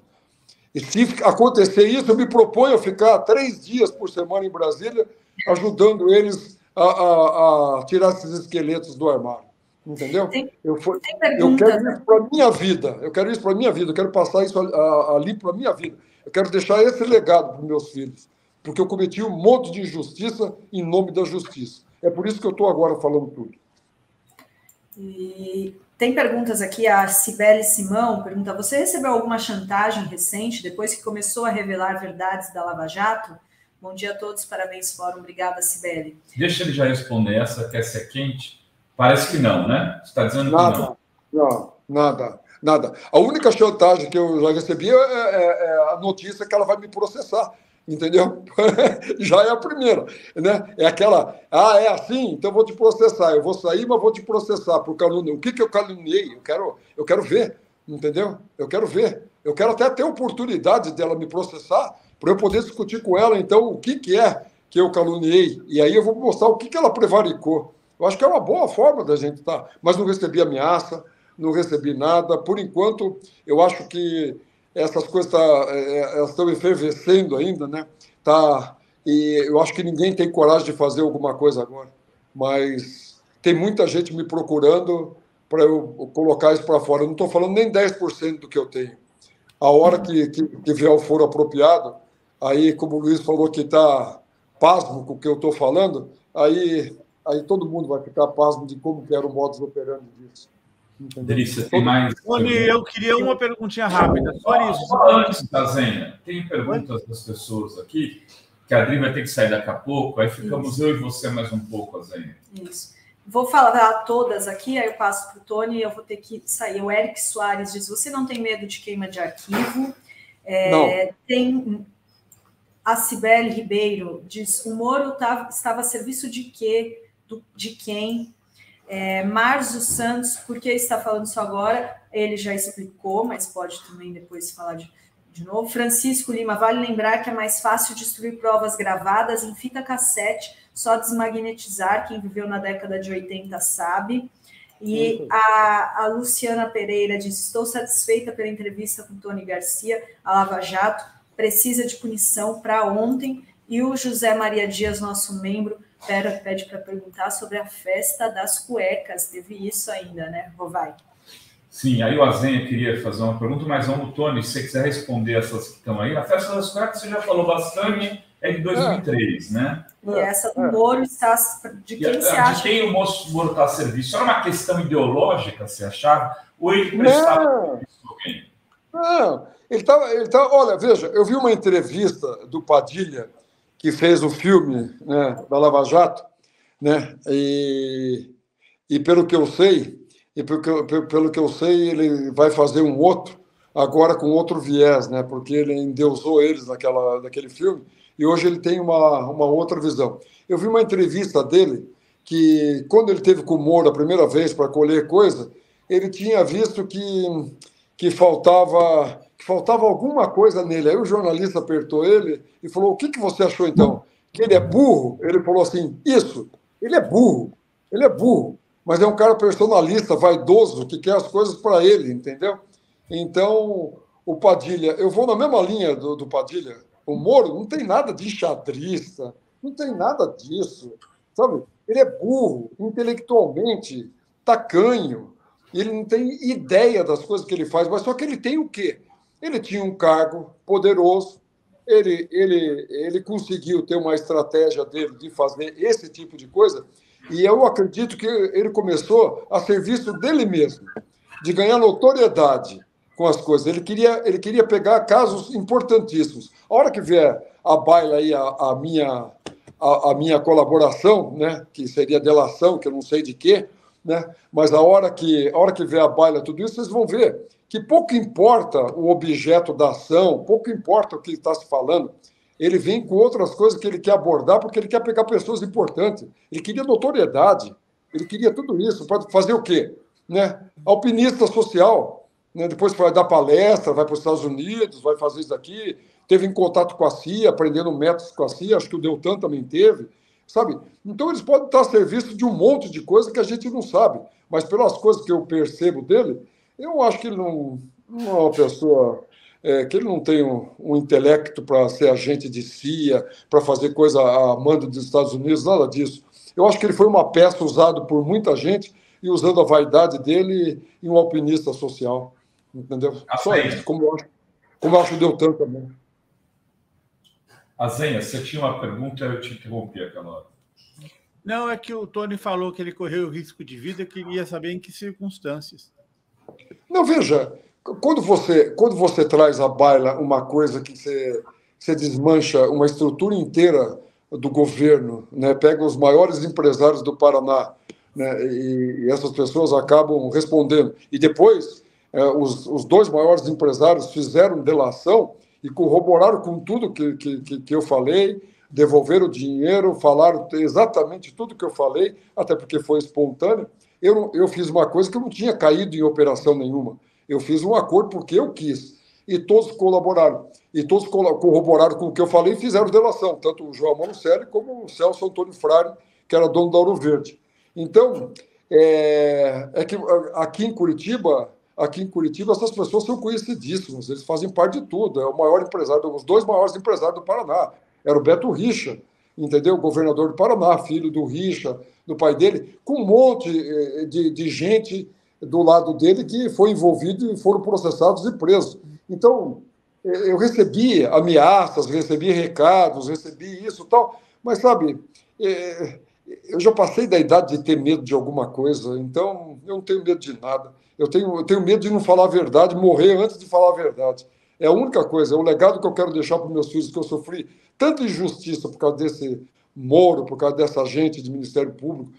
E se acontecer isso, eu me proponho a ficar 3 dias por semana em Brasília, ajudando eles a tirar esses esqueletos do armário. Entendeu? Eu quero isso para a minha vida. Eu quero isso para a minha vida. Eu quero passar isso ali para a minha vida. Eu quero deixar esse legado para os meus filhos. Porque eu cometi um monte de injustiça em nome da justiça. É por isso que eu estou agora falando tudo. E tem perguntas aqui. A Cibele Simão pergunta: você recebeu alguma chantagem recente, depois que começou a revelar verdades da Lava Jato? Bom dia a todos, parabéns, Fórum. Obrigada, Cibele. Deixa ele já responder essa, que essa é quente. Parece que não, né? Você está dizendo que não. Não, nada. A única chantagem que eu já recebi é a notícia que ela vai me processar. Entendeu? Já é a primeira, né? É aquela, é assim, então vou te processar. Eu vou sair, mas vou te processar por calúnia. O que eu caluniei? Eu quero ver, entendeu? Eu quero ver. Eu quero até ter a oportunidade dela me processar para eu poder discutir com ela, então, o que é que eu caluniei. E aí eu vou mostrar o que ela prevaricou. Eu acho que é uma boa forma da gente estar. Mas não recebi ameaça, não recebi nada. Por enquanto, eu acho que essas coisas elas estão efervescendo ainda, né? E eu acho que ninguém tem coragem de fazer alguma coisa agora. Mas tem muita gente me procurando para eu colocar isso para fora. Eu não estou falando nem 10% do que eu tenho. A hora que vier o foro apropriado, aí, como o Luiz falou que está pasmo com o que eu estou falando, aí aí todo mundo vai ficar pasmo de como que era o modus operandi disso. Delícia, tem mais... Tony, eu queria uma perguntinha rápida. Antes da Zenha, tem perguntas das pessoas aqui, que a Adri vai ter que sair daqui a pouco, aí ficamos eu e você mais um pouco, a Zenha. Isso. Vou falar todas aqui, aí eu passo para o Tony e eu vou ter que sair. O Eric Soares diz, você não tem medo de queima de arquivo? Tem... A Cibele Ribeiro diz, o Moro estava a serviço de quê? De quem? Márcio Santos, por que está falando isso agora? Ele já explicou, mas pode também depois falar de novo. Francisco Lima, vale lembrar que é mais fácil destruir provas gravadas em fita cassete, só desmagnetizar, quem viveu na década de 80 sabe. E a Luciana Pereira diz, estou satisfeita pela entrevista com Tony Garcia, a Lava Jato precisa de punição para ontem. E o José Maria Dias, nosso membro, pede para perguntar sobre a festa das cuecas. Teve isso ainda, né, Rovai? Sim, aí o Azenha queria fazer uma pergunta, mas vamos, Tony, se você quiser responder essas que estão aí. A festa das cuecas, você já falou bastante, é de 2003, né? E essa do Moro está... De quem você acha? De quem o Moro está a serviço? Isso era uma questão ideológica, você achava? Ou ele prestava serviço a alguém? Não, ele tava... Olha, veja, eu vi uma entrevista do Padilha, que fez o filme, né, da Lava Jato, né, e pelo que eu sei, ele vai fazer um outro, agora com outro viés, né, porque ele endeusou eles naquele filme, e hoje ele tem uma outra visão. Eu vi uma entrevista dele, que quando ele teve com o Moro a primeira vez para colher coisa, ele tinha visto que faltava alguma coisa nele. Aí o jornalista apertou ele e falou, o que você achou então? Que ele é burro? Ele falou assim, isso, ele é burro, mas é um cara personalista, vaidoso, que quer as coisas para ele, entendeu? Então, o Padilha, eu vou na mesma linha do Padilha, o Moro não tem nada de enxadrista, não tem nada disso, sabe? Ele é burro, intelectualmente, tacanho, ele não tem ideia das coisas que ele faz, mas só que ele tem o quê? Ele tinha um cargo poderoso, ele conseguiu ter uma estratégia dele de fazer esse tipo de coisa, e eu acredito que ele começou a serviço dele mesmo, de ganhar notoriedade com as coisas. Ele queria pegar casos importantíssimos. A hora que vier a baila aí a minha colaboração, né, que seria delação, que eu não sei de quê, né, mas a hora que vier a baila tudo isso, vocês vão ver que pouco importa o objeto da ação, pouco importa o que está se falando, ele vem com outras coisas que ele quer abordar, porque ele quer pegar pessoas importantes. Ele queria notoriedade, ele queria tudo isso, para fazer o quê? Né? Alpinista social, né? Depois vai dar palestra, vai para os Estados Unidos, vai fazer isso aqui, teve em contato com a CIA, aprendendo métodos com a CIA, acho que o Deltan também teve, sabe? Então eles podem estar a serviço de um monte de coisa que a gente não sabe, mas pelas coisas que eu percebo dele, eu acho que ele não é uma pessoa... que ele não tem um intelecto para ser agente de CIA, para fazer coisa a mando dos Estados Unidos, nada disso. Eu acho que ele foi uma peça usada por muita gente e usando a vaidade dele em um alpinista social. Entendeu? Só isso, como eu acho o Deltan também. Azenha, você tinha uma pergunta, eu te interrompi aquela hora. Não, é que o Tony falou que ele correu risco de vida, eu queria saber em que circunstâncias. Não, veja, quando você traz à baila uma coisa que você desmancha uma estrutura inteira do governo, né, pega os maiores empresários do Paraná, né, e essas pessoas acabam respondendo. E depois, os dois maiores empresários fizeram delação e corroboraram com tudo que eu falei, devolveram o dinheiro, falaram exatamente tudo que eu falei, até porque foi espontâneo. Eu fiz uma coisa que eu não tinha caído em operação nenhuma. Eu fiz um acordo porque eu quis. E todos colaboraram. E todos corroboraram com o que eu falei e fizeram delação. Tanto o João Manucelli como o Celso Antônio Frari, que era dono da Ouro Verde. Então, que aqui em Curitiba, essas pessoas são conhecidíssimas. Eles fazem parte de tudo. É o maior empresário, os dois maiores empresários do Paraná. Era o Beto Richa, entendeu? O governador do Paraná, filho do Richa, do pai dele, com um monte de gente do lado dele que foi envolvido e foram processados e presos. Então, eu recebi ameaças, recebi recados, recebi isso e tal, mas, sabe, eu já passei da idade de ter medo de alguma coisa, então eu não tenho medo de nada. Eu tenho medo de não falar a verdade, morrer antes de falar a verdade. É a única coisa, é o legado que eu quero deixar para os meus filhos, que eu sofri tanta injustiça por causa desse Moro, por causa dessa gente de Ministério Público.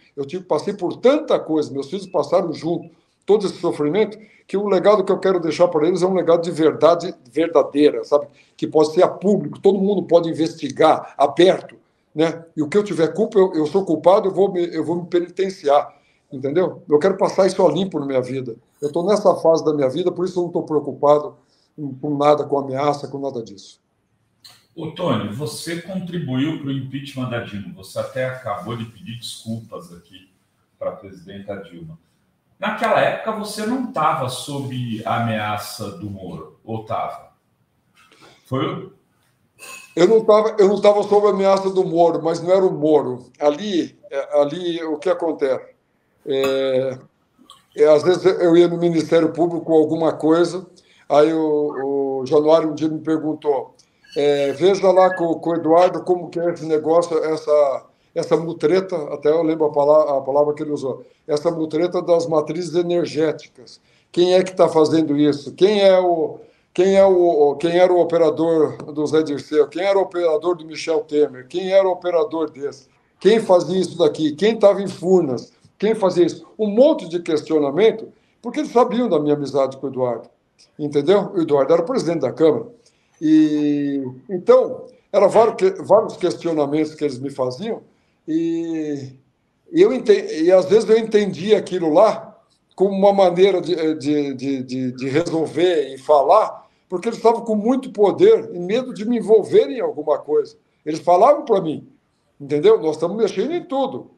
Passei por tanta coisa, meus filhos passaram junto, todo esse sofrimento, que o legado que eu quero deixar para eles é um legado de verdade verdadeira, sabe? Que pode ser a público, todo mundo pode investigar, aberto, né? E o que eu tiver culpa, eu sou culpado, eu vou me penitenciar, entendeu? Eu quero passar isso a limpo na minha vida. Eu estou nessa fase da minha vida, por isso eu não estou preocupado com nada, com ameaça, com nada disso. Ô, Tony, você contribuiu para o impeachment da Dilma. Você até acabou de pedir desculpas aqui para a presidenta Dilma. Naquela época, você não estava sob a ameaça do Moro, ou estava? Foi? Eu não estava sob a ameaça do Moro, mas não era o Moro. Ali o que acontece? Às vezes eu ia no Ministério Público com alguma coisa, aí o Januário um dia me perguntou, veja lá com o Eduardo como que é esse negócio, essa mutreta, até eu lembro a palavra que ele usou, essa mutreta das matrizes energéticas. Quem é que está fazendo isso? Quem era o operador do Zé Dirceu? Quem era o operador do Michel Temer? Quem era o operador desse? Quem fazia isso daqui? Quem estava em Furnas? Quem fazia isso? Um monte de questionamento, porque eles sabiam da minha amizade com o Eduardo, entendeu? O Eduardo era presidente da Câmara. E então, eram vários questionamentos que eles me faziam, e às vezes eu entendia aquilo lá como uma maneira de resolver e falar, porque eles estavam com muito poder e medo de me envolver em alguma coisa. Eles falavam para mim, entendeu? Nós estamos mexendo em tudo.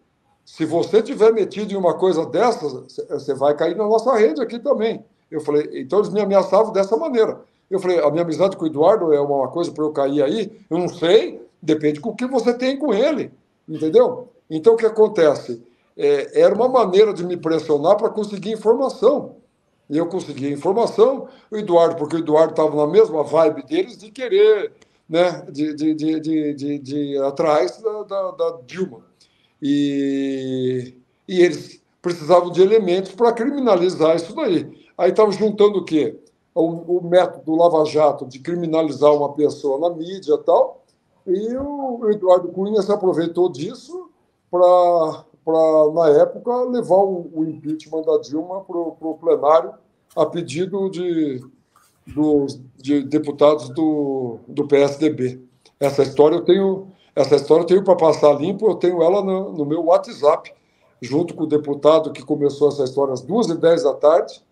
Se você tiver metido em uma coisa dessas, você vai cair na nossa rede aqui também. Eu falei, então eles me ameaçavam dessa maneira. Eu falei, a minha amizade com o Eduardo é uma coisa para eu cair aí? Eu não sei, depende com o que você tem com ele, entendeu? Então, o que acontece? Era uma maneira de me pressionar para conseguir informação. E eu consegui informação, porque o Eduardo estava na mesma vibe deles de querer, né, de ir atrás da Dilma. E eles precisavam de elementos para criminalizar isso daí. Aí estavam juntando o quê? O método do Lava Jato de criminalizar uma pessoa na mídia e tal, e o Eduardo Cunha se aproveitou disso para, na época, levar o impeachment da Dilma para o plenário a pedido de deputados do PSDB. Essa história eu tenho para passar limpo, eu tenho ela no meu WhatsApp, junto com o deputado que começou essa história às 2h10 da tarde,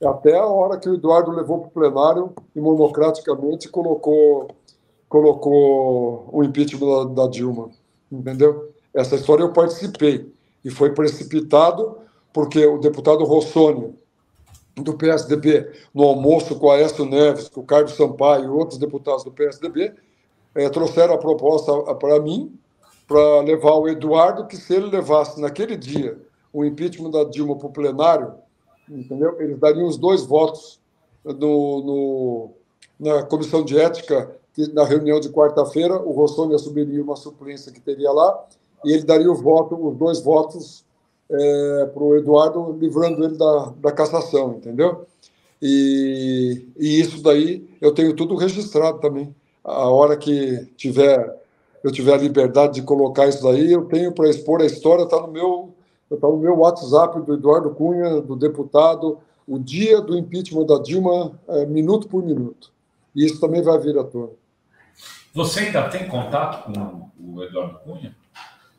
até a hora que o Eduardo levou para o plenário e monocraticamente colocou o impeachment da Dilma, entendeu? Essa história eu participei, e foi precipitado porque o deputado Rossoni, do PSDB, no almoço com o Aécio Neves, com o Carlos Sampaio e outros deputados do PSDB, trouxeram a proposta para mim, para levar o Eduardo, que se ele levasse naquele dia o impeachment da Dilma para o plenário, entendeu? Eles dariam os 2 votos na comissão de ética, que na reunião de quarta-feira, o Rossoni assumiria uma suplência que teria lá, e ele daria os 2 votos para o Eduardo, livrando ele da cassação, entendeu? E isso daí eu tenho tudo registrado também. A hora que eu tiver a liberdade de colocar isso daí, eu tenho para expor a história, está no meu WhatsApp do Eduardo Cunha, do deputado, o dia do impeachment da Dilma, minuto por minuto. E isso também vai vir à tona. Você ainda tem contato com o Eduardo Cunha?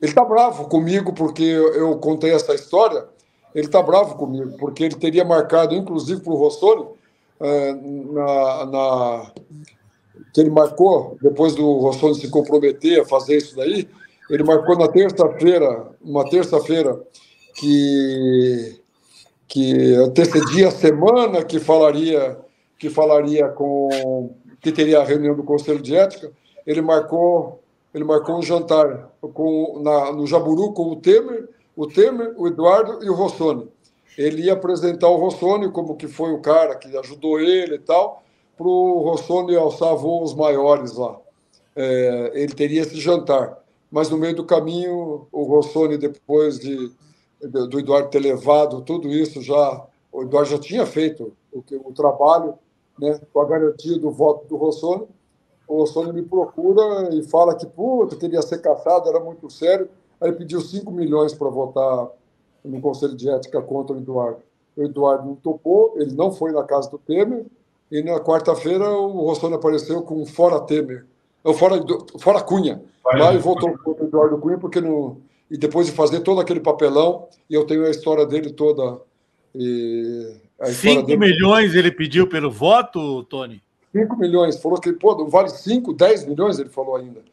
Ele está bravo comigo porque eu contei essa história. Ele está bravo comigo porque ele teria marcado, inclusive para o Rossoni, que ele marcou, depois do Rossoni se comprometer a fazer isso daí, ele marcou na uma terça-feira que antecedia a semana que teria a reunião do Conselho de Ética. Ele marcou um jantar no Jaburu com o Temer, o Eduardo e o Rossoni. Ele ia apresentar o Rossoni como que foi o cara que ajudou ele e tal, para o Rossoni alçar voos maiores lá. Ele teria esse jantar. mas no meio do caminho, o Rossoni, depois do Eduardo ter levado tudo isso, o Eduardo já tinha feito o trabalho, né, com a garantia do voto do Rossoni. O Rossoni me procura e fala que, queria ser caçado, era muito sério. Aí pediu 5 milhões para votar no Conselho de Ética contra o Eduardo. O Eduardo não topou, ele não foi na casa do Temer, e na quarta-feira o Rossoni apareceu com fora Temer, fora Cunha, lá e votou contra o Eduardo Cunha, porque não... E depois de fazer todo aquele papelão, e eu tenho a história dele toda. 5 milhões ele pediu pelo voto, Tony? 5 milhões. Falou que não vale 5, 10 milhões, ele falou ainda.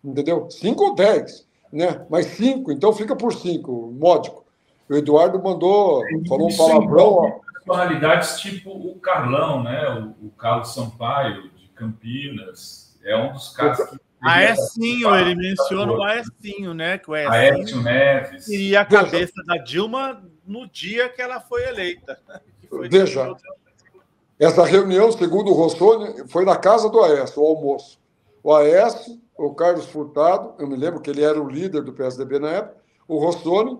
Entendeu? 5 ou 10, né? Mas 5, então fica por 5, módico. O Eduardo falou um palavrão. Personalidades tipo o Carlão, né? O Carlos Sampaio, de Campinas. É um dos casos que. Aécio, ele menciona o Aécio, né? Que o Aécio Neves. E a cabeça da Dilma no dia que ela foi eleita. Veja, essa reunião, segundo o Rossoni, foi na casa do Aécio, o almoço. O Aécio, o Carlos Furtado, eu me lembro que ele era o líder do PSDB na época, o Rossoni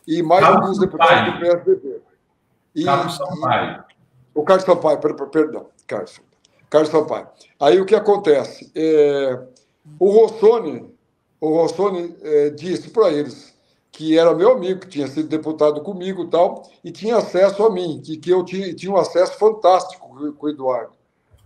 e mais alguns deputados do PSDB. Carlos Sampaio. O Carlos Sampaio, perdão, Carlos Sampaio. Aí o que acontece? O Rossoni disse para eles que era meu amigo, que tinha sido deputado comigo e tal, e tinha acesso a mim, que eu tinha um acesso fantástico com o Eduardo,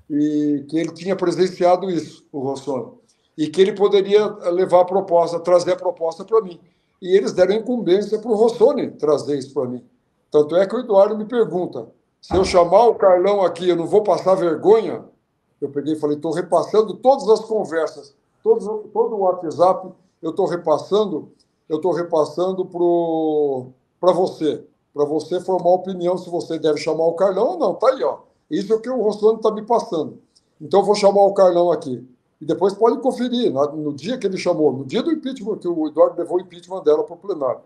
e que ele tinha presenciado isso, o Rossoni, e que ele poderia levar a proposta, trazer a proposta para mim. E eles deram incumbência para o Rossoni trazer isso para mim. Tanto é que o Eduardo me pergunta, se eu chamar o Carlão aqui, eu não vou passar vergonha? Eu peguei e falei, estou repassando todas as conversas, todo o WhatsApp, eu estou repassando para você formar opinião se você deve chamar o Carlão ou não. Tá aí, ó. Isso é o que o Rossoni está me passando. Então, eu vou chamar o Carlão aqui. E depois pode conferir, no dia que ele chamou, no dia do impeachment, que o Eduardo levou o impeachment dela para o plenário.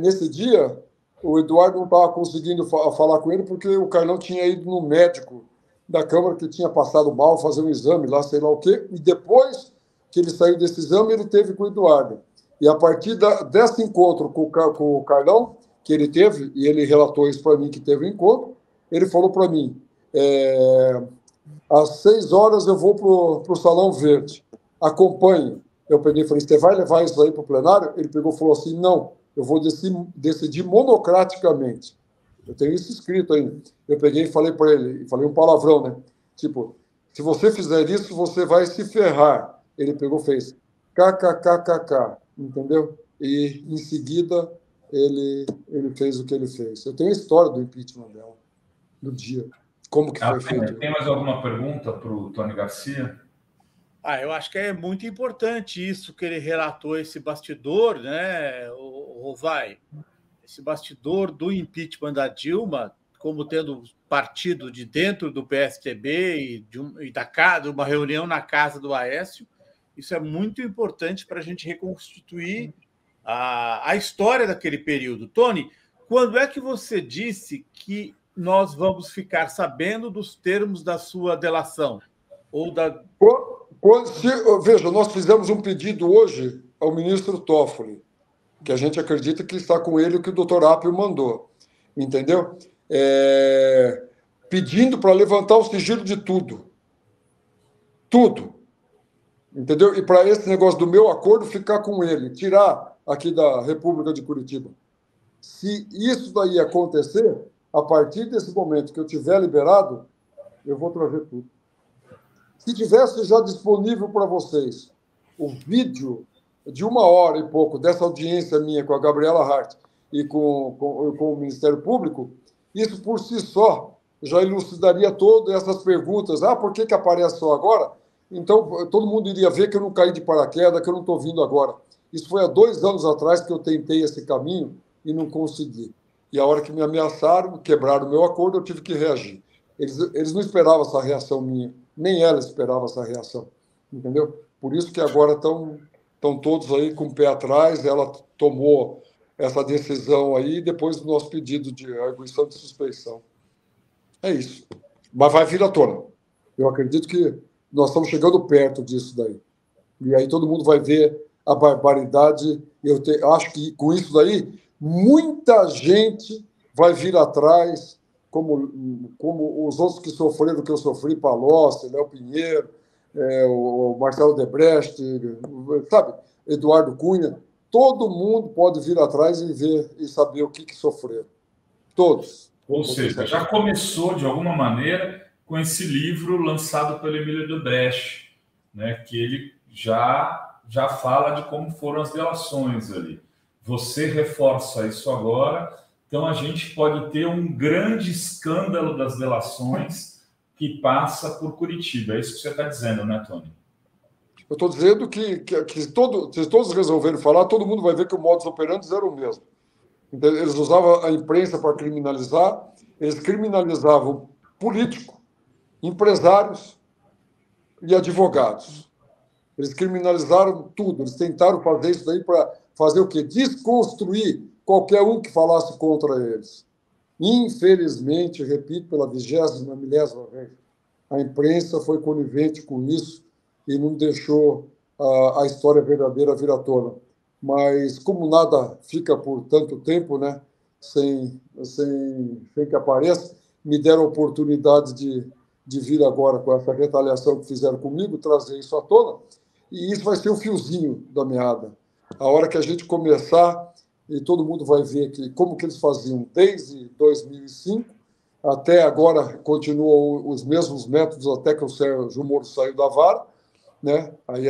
Nesse dia, o Eduardo não estava conseguindo falar com ele porque o Carlão tinha ido no médico da Câmara que tinha passado mal, fazer um exame lá, sei lá o quê, e depois que ele saiu desse exame, ele teve com o Eduardo. E a partir desse encontro com o Carlão, que ele teve, e ele relatou isso para mim, que teve um encontro, ele falou para mim, às 6 horas eu vou para o Salão Verde, acompanhe. Eu peguei e falei, você vai levar isso aí para o plenário? Ele pegou e falou assim, não, eu vou decidir monocraticamente. Eu tenho isso escrito aí. Eu peguei e falei para ele, e falei um palavrão, né? Tipo, se você fizer isso, você vai se ferrar. Ele pegou e fez kkkk, entendeu? E, em seguida, ele fez o que ele fez. Eu tenho a história do impeachment dela, do dia, como que foi feito. Tem mais alguma pergunta para o Tony Garcia? Eu acho que é muito importante isso que ele relatou, esse bastidor, né, o Rovai? Esse bastidor do impeachment da Dilma, como tendo partido de dentro do PSDB de uma reunião na casa do Aécio. Isso é muito importante para a gente reconstituir a história daquele período. Tony, quando é que você disse que nós vamos ficar sabendo dos termos da sua delação? Veja, nós fizemos um pedido hoje ao ministro Toffoli, que a gente acredita que está com ele o que o doutor Apio mandou, entendeu? Pedindo para levantar o sigilo de tudo. Tudo. Entendeu? E para esse negócio do meu acordo ficar com ele, tirar aqui da República de Curitiba. Se isso daí acontecer, a partir desse momento que eu tiver liberado, eu vou trazer tudo. Se tivesse já disponível para vocês o vídeo de 1 hora e pouco dessa audiência minha com a Gabriela Hart e com o Ministério Público, isso por si só já elucidaria todas essas perguntas. Por que aparece só agora? Então, todo mundo iria ver que eu não caí de paraquedas, que eu não estou vindo agora. Isso foi há 2 anos atrás que eu tentei esse caminho e não consegui. E a hora que me ameaçaram, quebraram o meu acordo, eu tive que reagir. Eles não esperavam essa reação minha, nem ela esperava essa reação, entendeu? Por isso que agora estão todos aí com o pé atrás, ela tomou essa decisão aí depois do nosso pedido de arguição de suspeição. É isso. Mas vai vir à tona. Eu acredito que nós estamos chegando perto disso daí. E aí todo mundo vai ver a barbaridade. Acho que com isso daí, muita gente vai vir atrás, como os outros que sofreram, que eu sofri, Palocci, Léo Pinheiro, o Marcelo Debrecht, sabe, Eduardo Cunha. Todo mundo pode vir atrás e ver e saber o que sofreram. Todos. Ou seja, já começou, de alguma maneira, com esse livro lançado pelo Emílio Debrecht, né, que ele já fala de como foram as delações ali. Você reforça isso agora, então a gente pode ter um grande escândalo das delações que passa por Curitiba. É isso que você está dizendo, né, Tony? Eu estou dizendo que se todos resolverem falar, todo mundo vai ver que o modus operandi era o mesmo. Eles usavam a imprensa para criminalizar, eles criminalizavam políticos, empresários e advogados. Eles criminalizaram tudo, eles tentaram fazer isso daí para fazer o quê? Desconstruir qualquer um que falasse contra eles. Infelizmente, repito pela 20ª, milésima vez, a imprensa foi conivente com isso e não deixou a história verdadeira vir à tona. Mas, como nada fica por tanto tempo, né, sem que apareça, me deram a oportunidade de vir agora com essa retaliação que fizeram comigo, trazer isso à tona, e isso vai ser o fiozinho da meada. A hora que a gente começar, e todo mundo vai ver como que eles faziam desde 2005, até agora continuam os mesmos métodos, até que o Sérgio Moro saiu da vara, né? Aí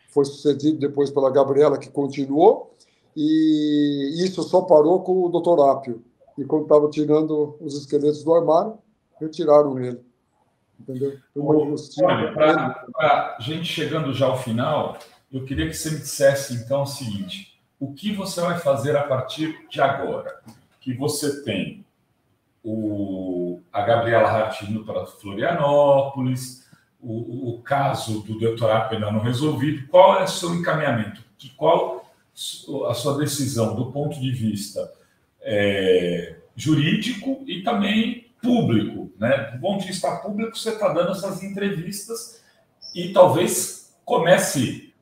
foi sucedido depois pela Gabriela, que continuou, e isso só parou com o doutor Apio. E quando estava tirando os esqueletos do armário, retiraram ele. Entendeu? Olha, para a gente chegando já ao final, eu queria que você me dissesse, então, o seguinte: o que você vai fazer a partir de agora? Que você tem a Gabriela Hart indo para Florianópolis, o caso do Dr. Apio ainda não resolvido. Qual é o seu encaminhamento? Qual a sua decisão do ponto de vista jurídico e também público, né? Do ponto de vista público, você está dando essas entrevistas e talvez comece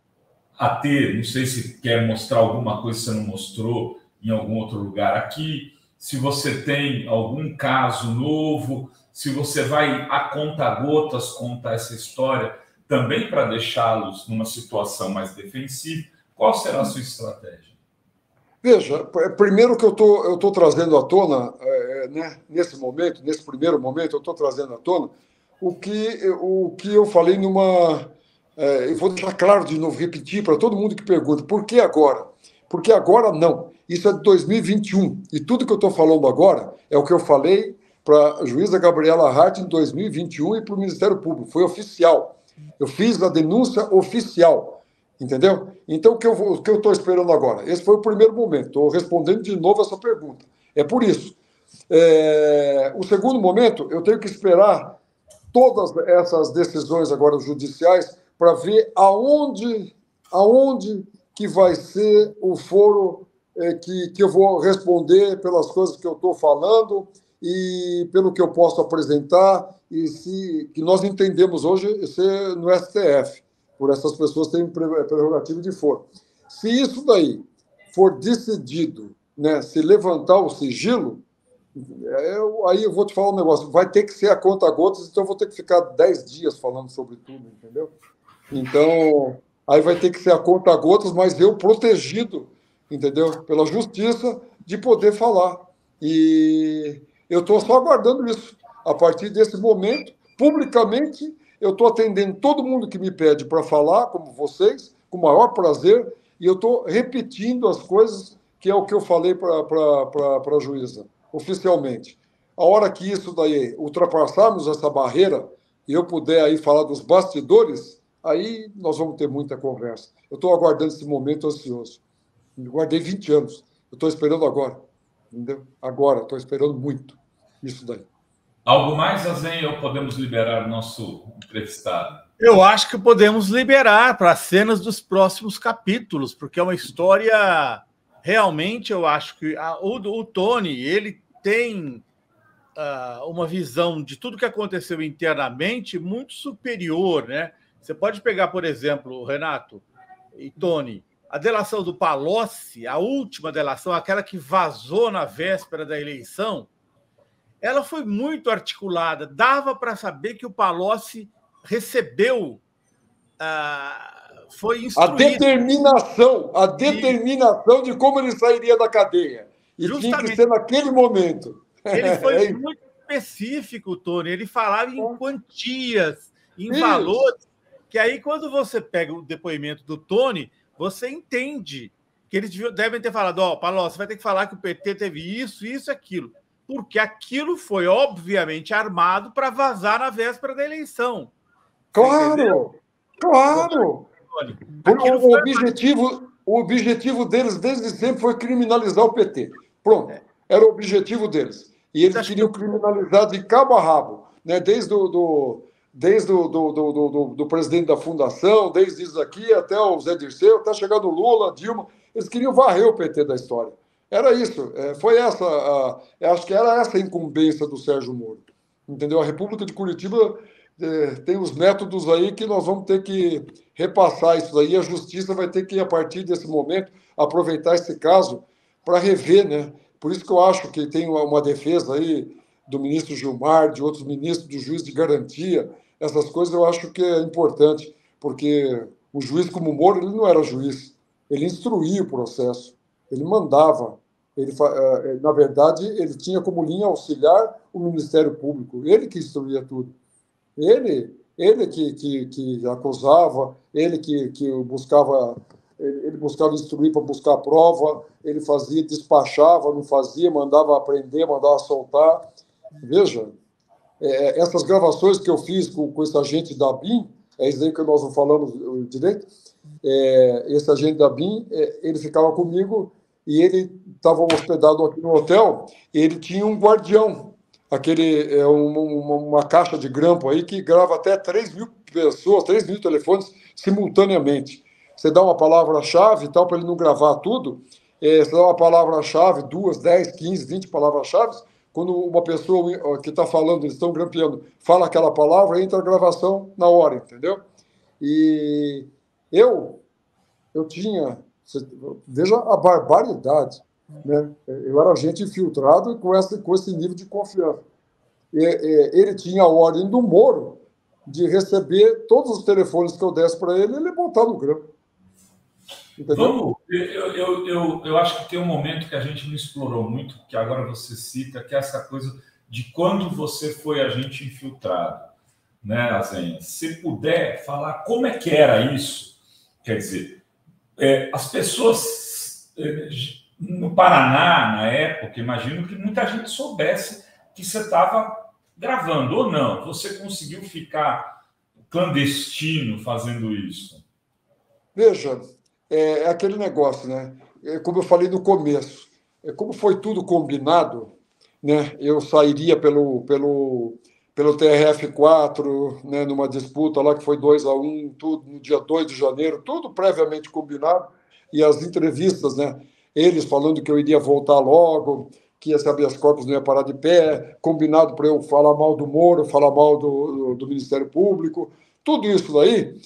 a ter, não sei se quer mostrar alguma coisa que você não mostrou em algum outro lugar aqui, se você tem algum caso novo, se você vai a conta-gotas contar essa história também para deixá-los numa situação mais defensiva. Qual será a sua estratégia? Veja, primeiro que eu estou trazendo à tona, né, nesse primeiro momento, eu estou trazendo à tona o que eu falei eu vou deixar claro de novo, repetir para todo mundo que pergunta, por que agora? Porque agora não. Isso é de 2021. E tudo que eu estou falando agora é o que eu falei para a juíza Gabriela Hart em 2021 e para o Ministério Público. Foi oficial. Eu fiz a denúncia oficial. Entendeu? Então, o que eu estou esperando agora? Esse foi o primeiro momento. Estou respondendo de novo essa pergunta. É por isso. O segundo momento, eu tenho que esperar todas essas decisões agora judiciais para ver aonde que vai ser o foro que eu vou responder pelas coisas que eu estou falando e pelo que eu posso apresentar e que nós entendemos hoje ser no STF, por essas pessoas terem prerrogativa de foro. Se isso daí for decidido, né, se levantar o sigilo, aí eu vou te falar um negócio, vai ter que ser a conta-gotas, então eu vou ter que ficar 10 dias falando sobre tudo, entendeu? Então, aí vai ter que ser a conta-gotas, mas eu protegido, entendeu? Pela justiça, de poder falar. E eu estou só aguardando isso. A partir desse momento, publicamente, eu estou atendendo todo mundo que me pede para falar, como vocês, com o maior prazer, e eu estou repetindo as coisas que é o que eu falei para a juíza, oficialmente. A hora que isso daí, ultrapassarmos essa barreira, e eu puder aí falar dos bastidores, aí nós vamos ter muita conversa. Eu estou aguardando esse momento ansioso. Eu guardei 20 anos. Eu estou esperando agora. Entendeu? Agora, estou esperando muito isso daí. Algo mais, Azen, ou podemos liberar o nosso entrevistado? Eu acho que podemos liberar para as cenas dos próximos capítulos, porque é uma história... Realmente, eu acho que o Tony, ele tem uma visão de tudo que aconteceu internamente muito superior, né? Você pode pegar, por exemplo, Renato, e Tony, a delação do Palocci, a última delação, aquela que vazou na véspera da eleição, ela foi muito articulada. Dava para saber que o Palocci recebeu, foi instruído. A determinação de como ele sairia da cadeia. E justamente, tinha que ser naquele momento. Ele foi muito específico, Tony. Ele falava em quantias, em valores, que aí, quando você pega o depoimento do Tony, você entende que eles devem ter falado, Palocci, você vai ter que falar que o PT teve isso, isso, aquilo. Porque aquilo foi, obviamente, armado para vazar na véspera da eleição. Claro! Porque o objetivo deles, desde sempre, foi criminalizar o PT. Pronto. Era o objetivo deles. E eles queriam criminalizar de cabo a rabo, né? Desde o presidente da fundação, desde isso aqui, até o Zé Dirceu, até chegar no Lula, Dilma. Eles queriam varrer o PT da história. Era isso. Foi essa. Acho que era essa a incumbência do Sérgio Moro. Entendeu? A República de Curitiba tem os métodos aí que nós vamos ter que repassar isso daí. A justiça vai ter que, a partir desse momento, aproveitar esse caso para rever, né? Por isso que eu acho que tem uma defesa aí do ministro Gilmar, de outros ministros, do juiz de garantia. Essas coisas eu acho que é importante, porque o juiz como Moro, ele não era juiz. Ele instruía o processo, ele mandava. Na verdade, ele tinha como linha auxiliar o Ministério Público. Ele que instruía tudo. Ele que acusava, ele que buscava... Ele buscava instruir para buscar a prova, ele fazia, despachava, não fazia, mandava aprender, mandava soltar. Veja, essas gravações que eu fiz com esse agente da BIM, é isso aí que nós não falamos direito, esse agente da BIM, ele ficava comigo e ele estava hospedado aqui no hotel, e ele tinha um guardião, uma caixa de grampo aí que grava até 3.000 pessoas, 3.000 telefones simultaneamente. Você dá uma palavra-chave e tal, para ele não gravar tudo. Você dá uma palavra-chave, 2, 10, 15, 20 palavras-chave. Quando uma pessoa que está falando, eles estão grampeando, fala aquela palavra, entra a gravação na hora, entendeu? E eu tinha... Veja a barbaridade, né? Eu era agente infiltrado com esse nível de confiança. Ele tinha a ordem do Moro de receber todos os telefones que eu desse para ele e ele botar no grampo. Vamos, eu acho que tem um momento que a gente não explorou muito, que agora você cita, que é essa coisa de quando você foi agente infiltrado, né, Azenha? Se puder falar como é que era isso, quer dizer, as pessoas no Paraná, na época, imagino que muita gente soubesse que você estava gravando, ou não? Você conseguiu ficar clandestino fazendo isso? Veja... É aquele negócio, né? Como eu falei no começo, como foi tudo combinado, né? Eu sairia pelo TRF4, né? Numa disputa lá que foi 2-1, tudo no dia 2 de janeiro, tudo previamente combinado, e as entrevistas, né? Eles falando que eu iria voltar logo, que esse habeas corpus não ia parar de pé, combinado para eu falar mal do Moro, falar mal do Ministério Público, tudo isso daí.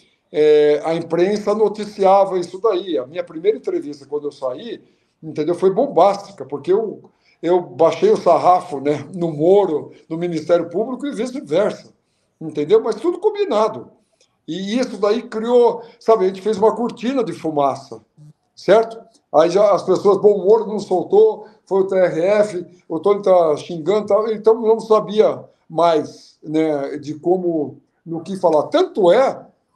A imprensa noticiava isso daí. A minha primeira entrevista, quando eu saí, entendeu, foi bombástica, porque eu baixei o sarrafo, né, no Moro, no Ministério Público e vice-versa, entendeu? Mas tudo combinado. E isso daí criou, sabe, a gente fez uma cortina de fumaça, certo? Aí já as pessoas, o Moro não soltou, foi o TRF, o Tony está xingando, então não sabia mais, né, de como, no que falar. Tanto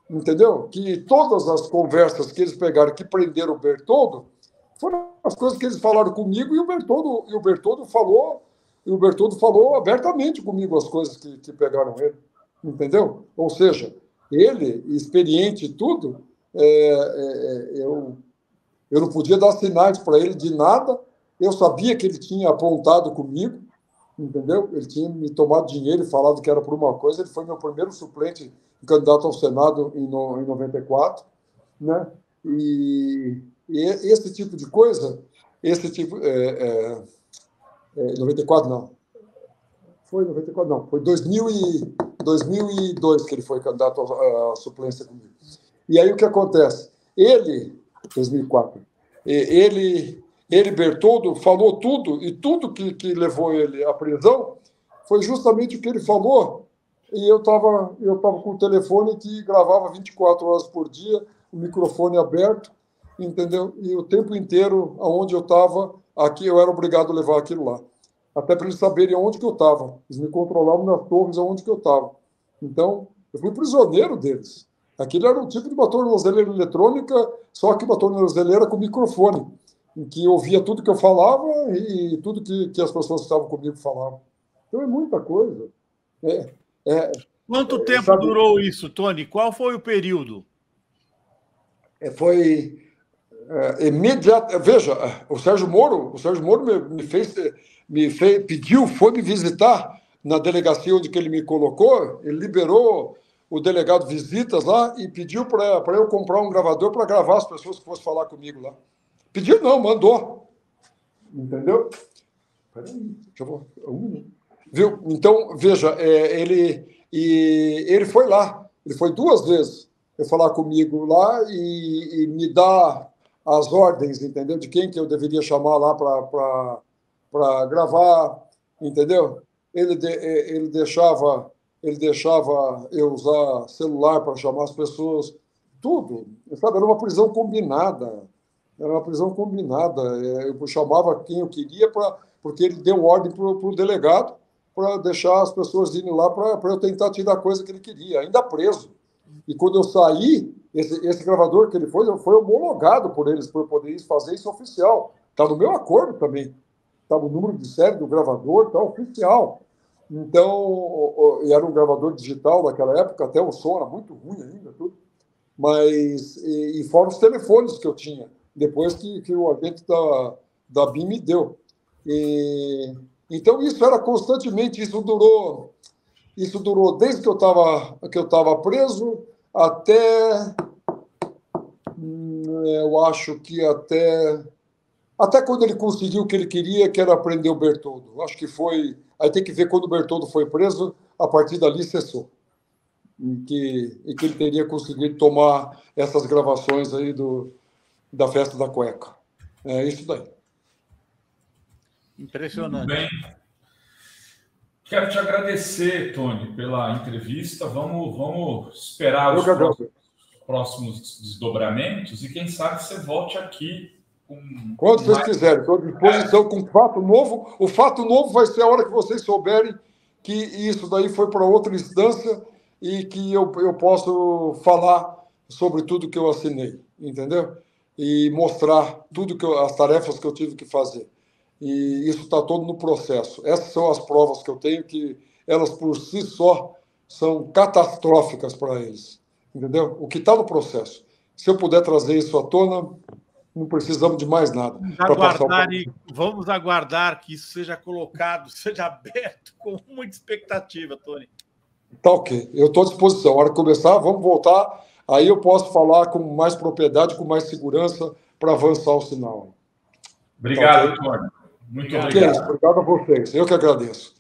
entendeu? Que todas as conversas que eles pegaram, que prenderam o Bertoldo, foram as coisas que eles falaram comigo, e o Bertoldo falou abertamente comigo as coisas que pegaram ele, entendeu? Ou seja, ele, experiente e tudo, eu não podia dar sinais para ele de nada, eu sabia que ele tinha apontado comigo, entendeu? Ele tinha me tomado dinheiro e falado que era por uma coisa, ele foi meu primeiro suplente candidato ao Senado em 94, né? E esse tipo de coisa, 94 não, foi 94 não, foi 2002 que ele foi candidato à suplência comigo. E aí o que acontece? ele, 2004, ele Bertoldo, falou tudo, e tudo que levou ele à prisão foi justamente o que ele falou. E eu estava com o telefone que gravava 24 horas por dia, o microfone aberto, entendeu? E o tempo inteiro, aonde eu estava, aqui eu era obrigado a levar aquilo lá. Até para eles saberem aonde que eu estava. Eles me controlavam nas torres aonde que eu estava. Então, eu fui prisioneiro deles. Aquilo era um tipo de uma tornozeleira eletrônica, só que uma tornozeleira com microfone, em que eu ouvia tudo que eu falava e tudo que as pessoas que estavam comigo falavam. Então, é muita coisa. Quanto tempo durou isso, Tony? Qual foi o período? Foi imediato. Veja, o Sérgio Moro foi me visitar na delegacia onde que ele me colocou, ele liberou o delegado visitas lá e pediu para eu comprar um gravador para gravar as pessoas que fossem falar comigo lá. Pediu não, mandou. Entendeu? Peraí, deixa eu ver. Viu? Então, veja, ele foi lá, ele foi 2 vezes eu falar comigo lá e me dar as ordens, entendeu? De quem que eu deveria chamar lá para gravar, entendeu? Ele deixava eu usar celular para chamar as pessoas, tudo, sabe? Era uma prisão combinada. Eu chamava quem eu queria porque ele deu ordem para o delegado para deixar as pessoas irem lá para eu tentar tirar a coisa que ele queria, ainda preso. E quando eu saí, esse gravador que ele foi homologado por eles, para eu poder fazer isso oficial. Está no meu acordo também. Está no número de série do gravador, está oficial. Então, era um gravador digital naquela época, até o som era muito ruim ainda, tudo. Mas, e fora os telefones que eu tinha, depois que o agente da BIM me deu. Então, isso era constantemente, isso durou desde que eu estava preso até, eu acho que até quando ele conseguiu o que ele queria, que era prender o Bertoldo. Acho que foi... Aí tem que ver quando o Bertoldo foi preso, a partir dali cessou. E que ele teria conseguido tomar essas gravações aí da festa da cueca. É isso daí. Impressionante. Muito bem. Quero te agradecer, Tony, pela entrevista. Vamos esperar os próximos desdobramentos e quem sabe você volte aqui. Quando vocês quiserem, estou à disposição com fato novo. O fato novo vai ser a hora que vocês souberem que isso daí foi para outra instância e que eu posso falar sobre tudo que eu assinei, entendeu? E mostrar as tarefas que eu tive que fazer. E isso está todo no processo. Essas são as provas que eu tenho, que elas por si só são catastróficas para eles, entendeu? O que está no processo. Se eu puder trazer isso à tona, não precisamos de mais nada. Vamos aguardar que isso seja colocado, seja aberto com muita expectativa, Tony. Tá ok. Eu estou à disposição. A hora que começar, vamos voltar. Aí eu posso falar com mais propriedade, com mais segurança, para avançar o sinal. Obrigado, Tony. Muito obrigado. Obrigado a vocês. Eu que agradeço.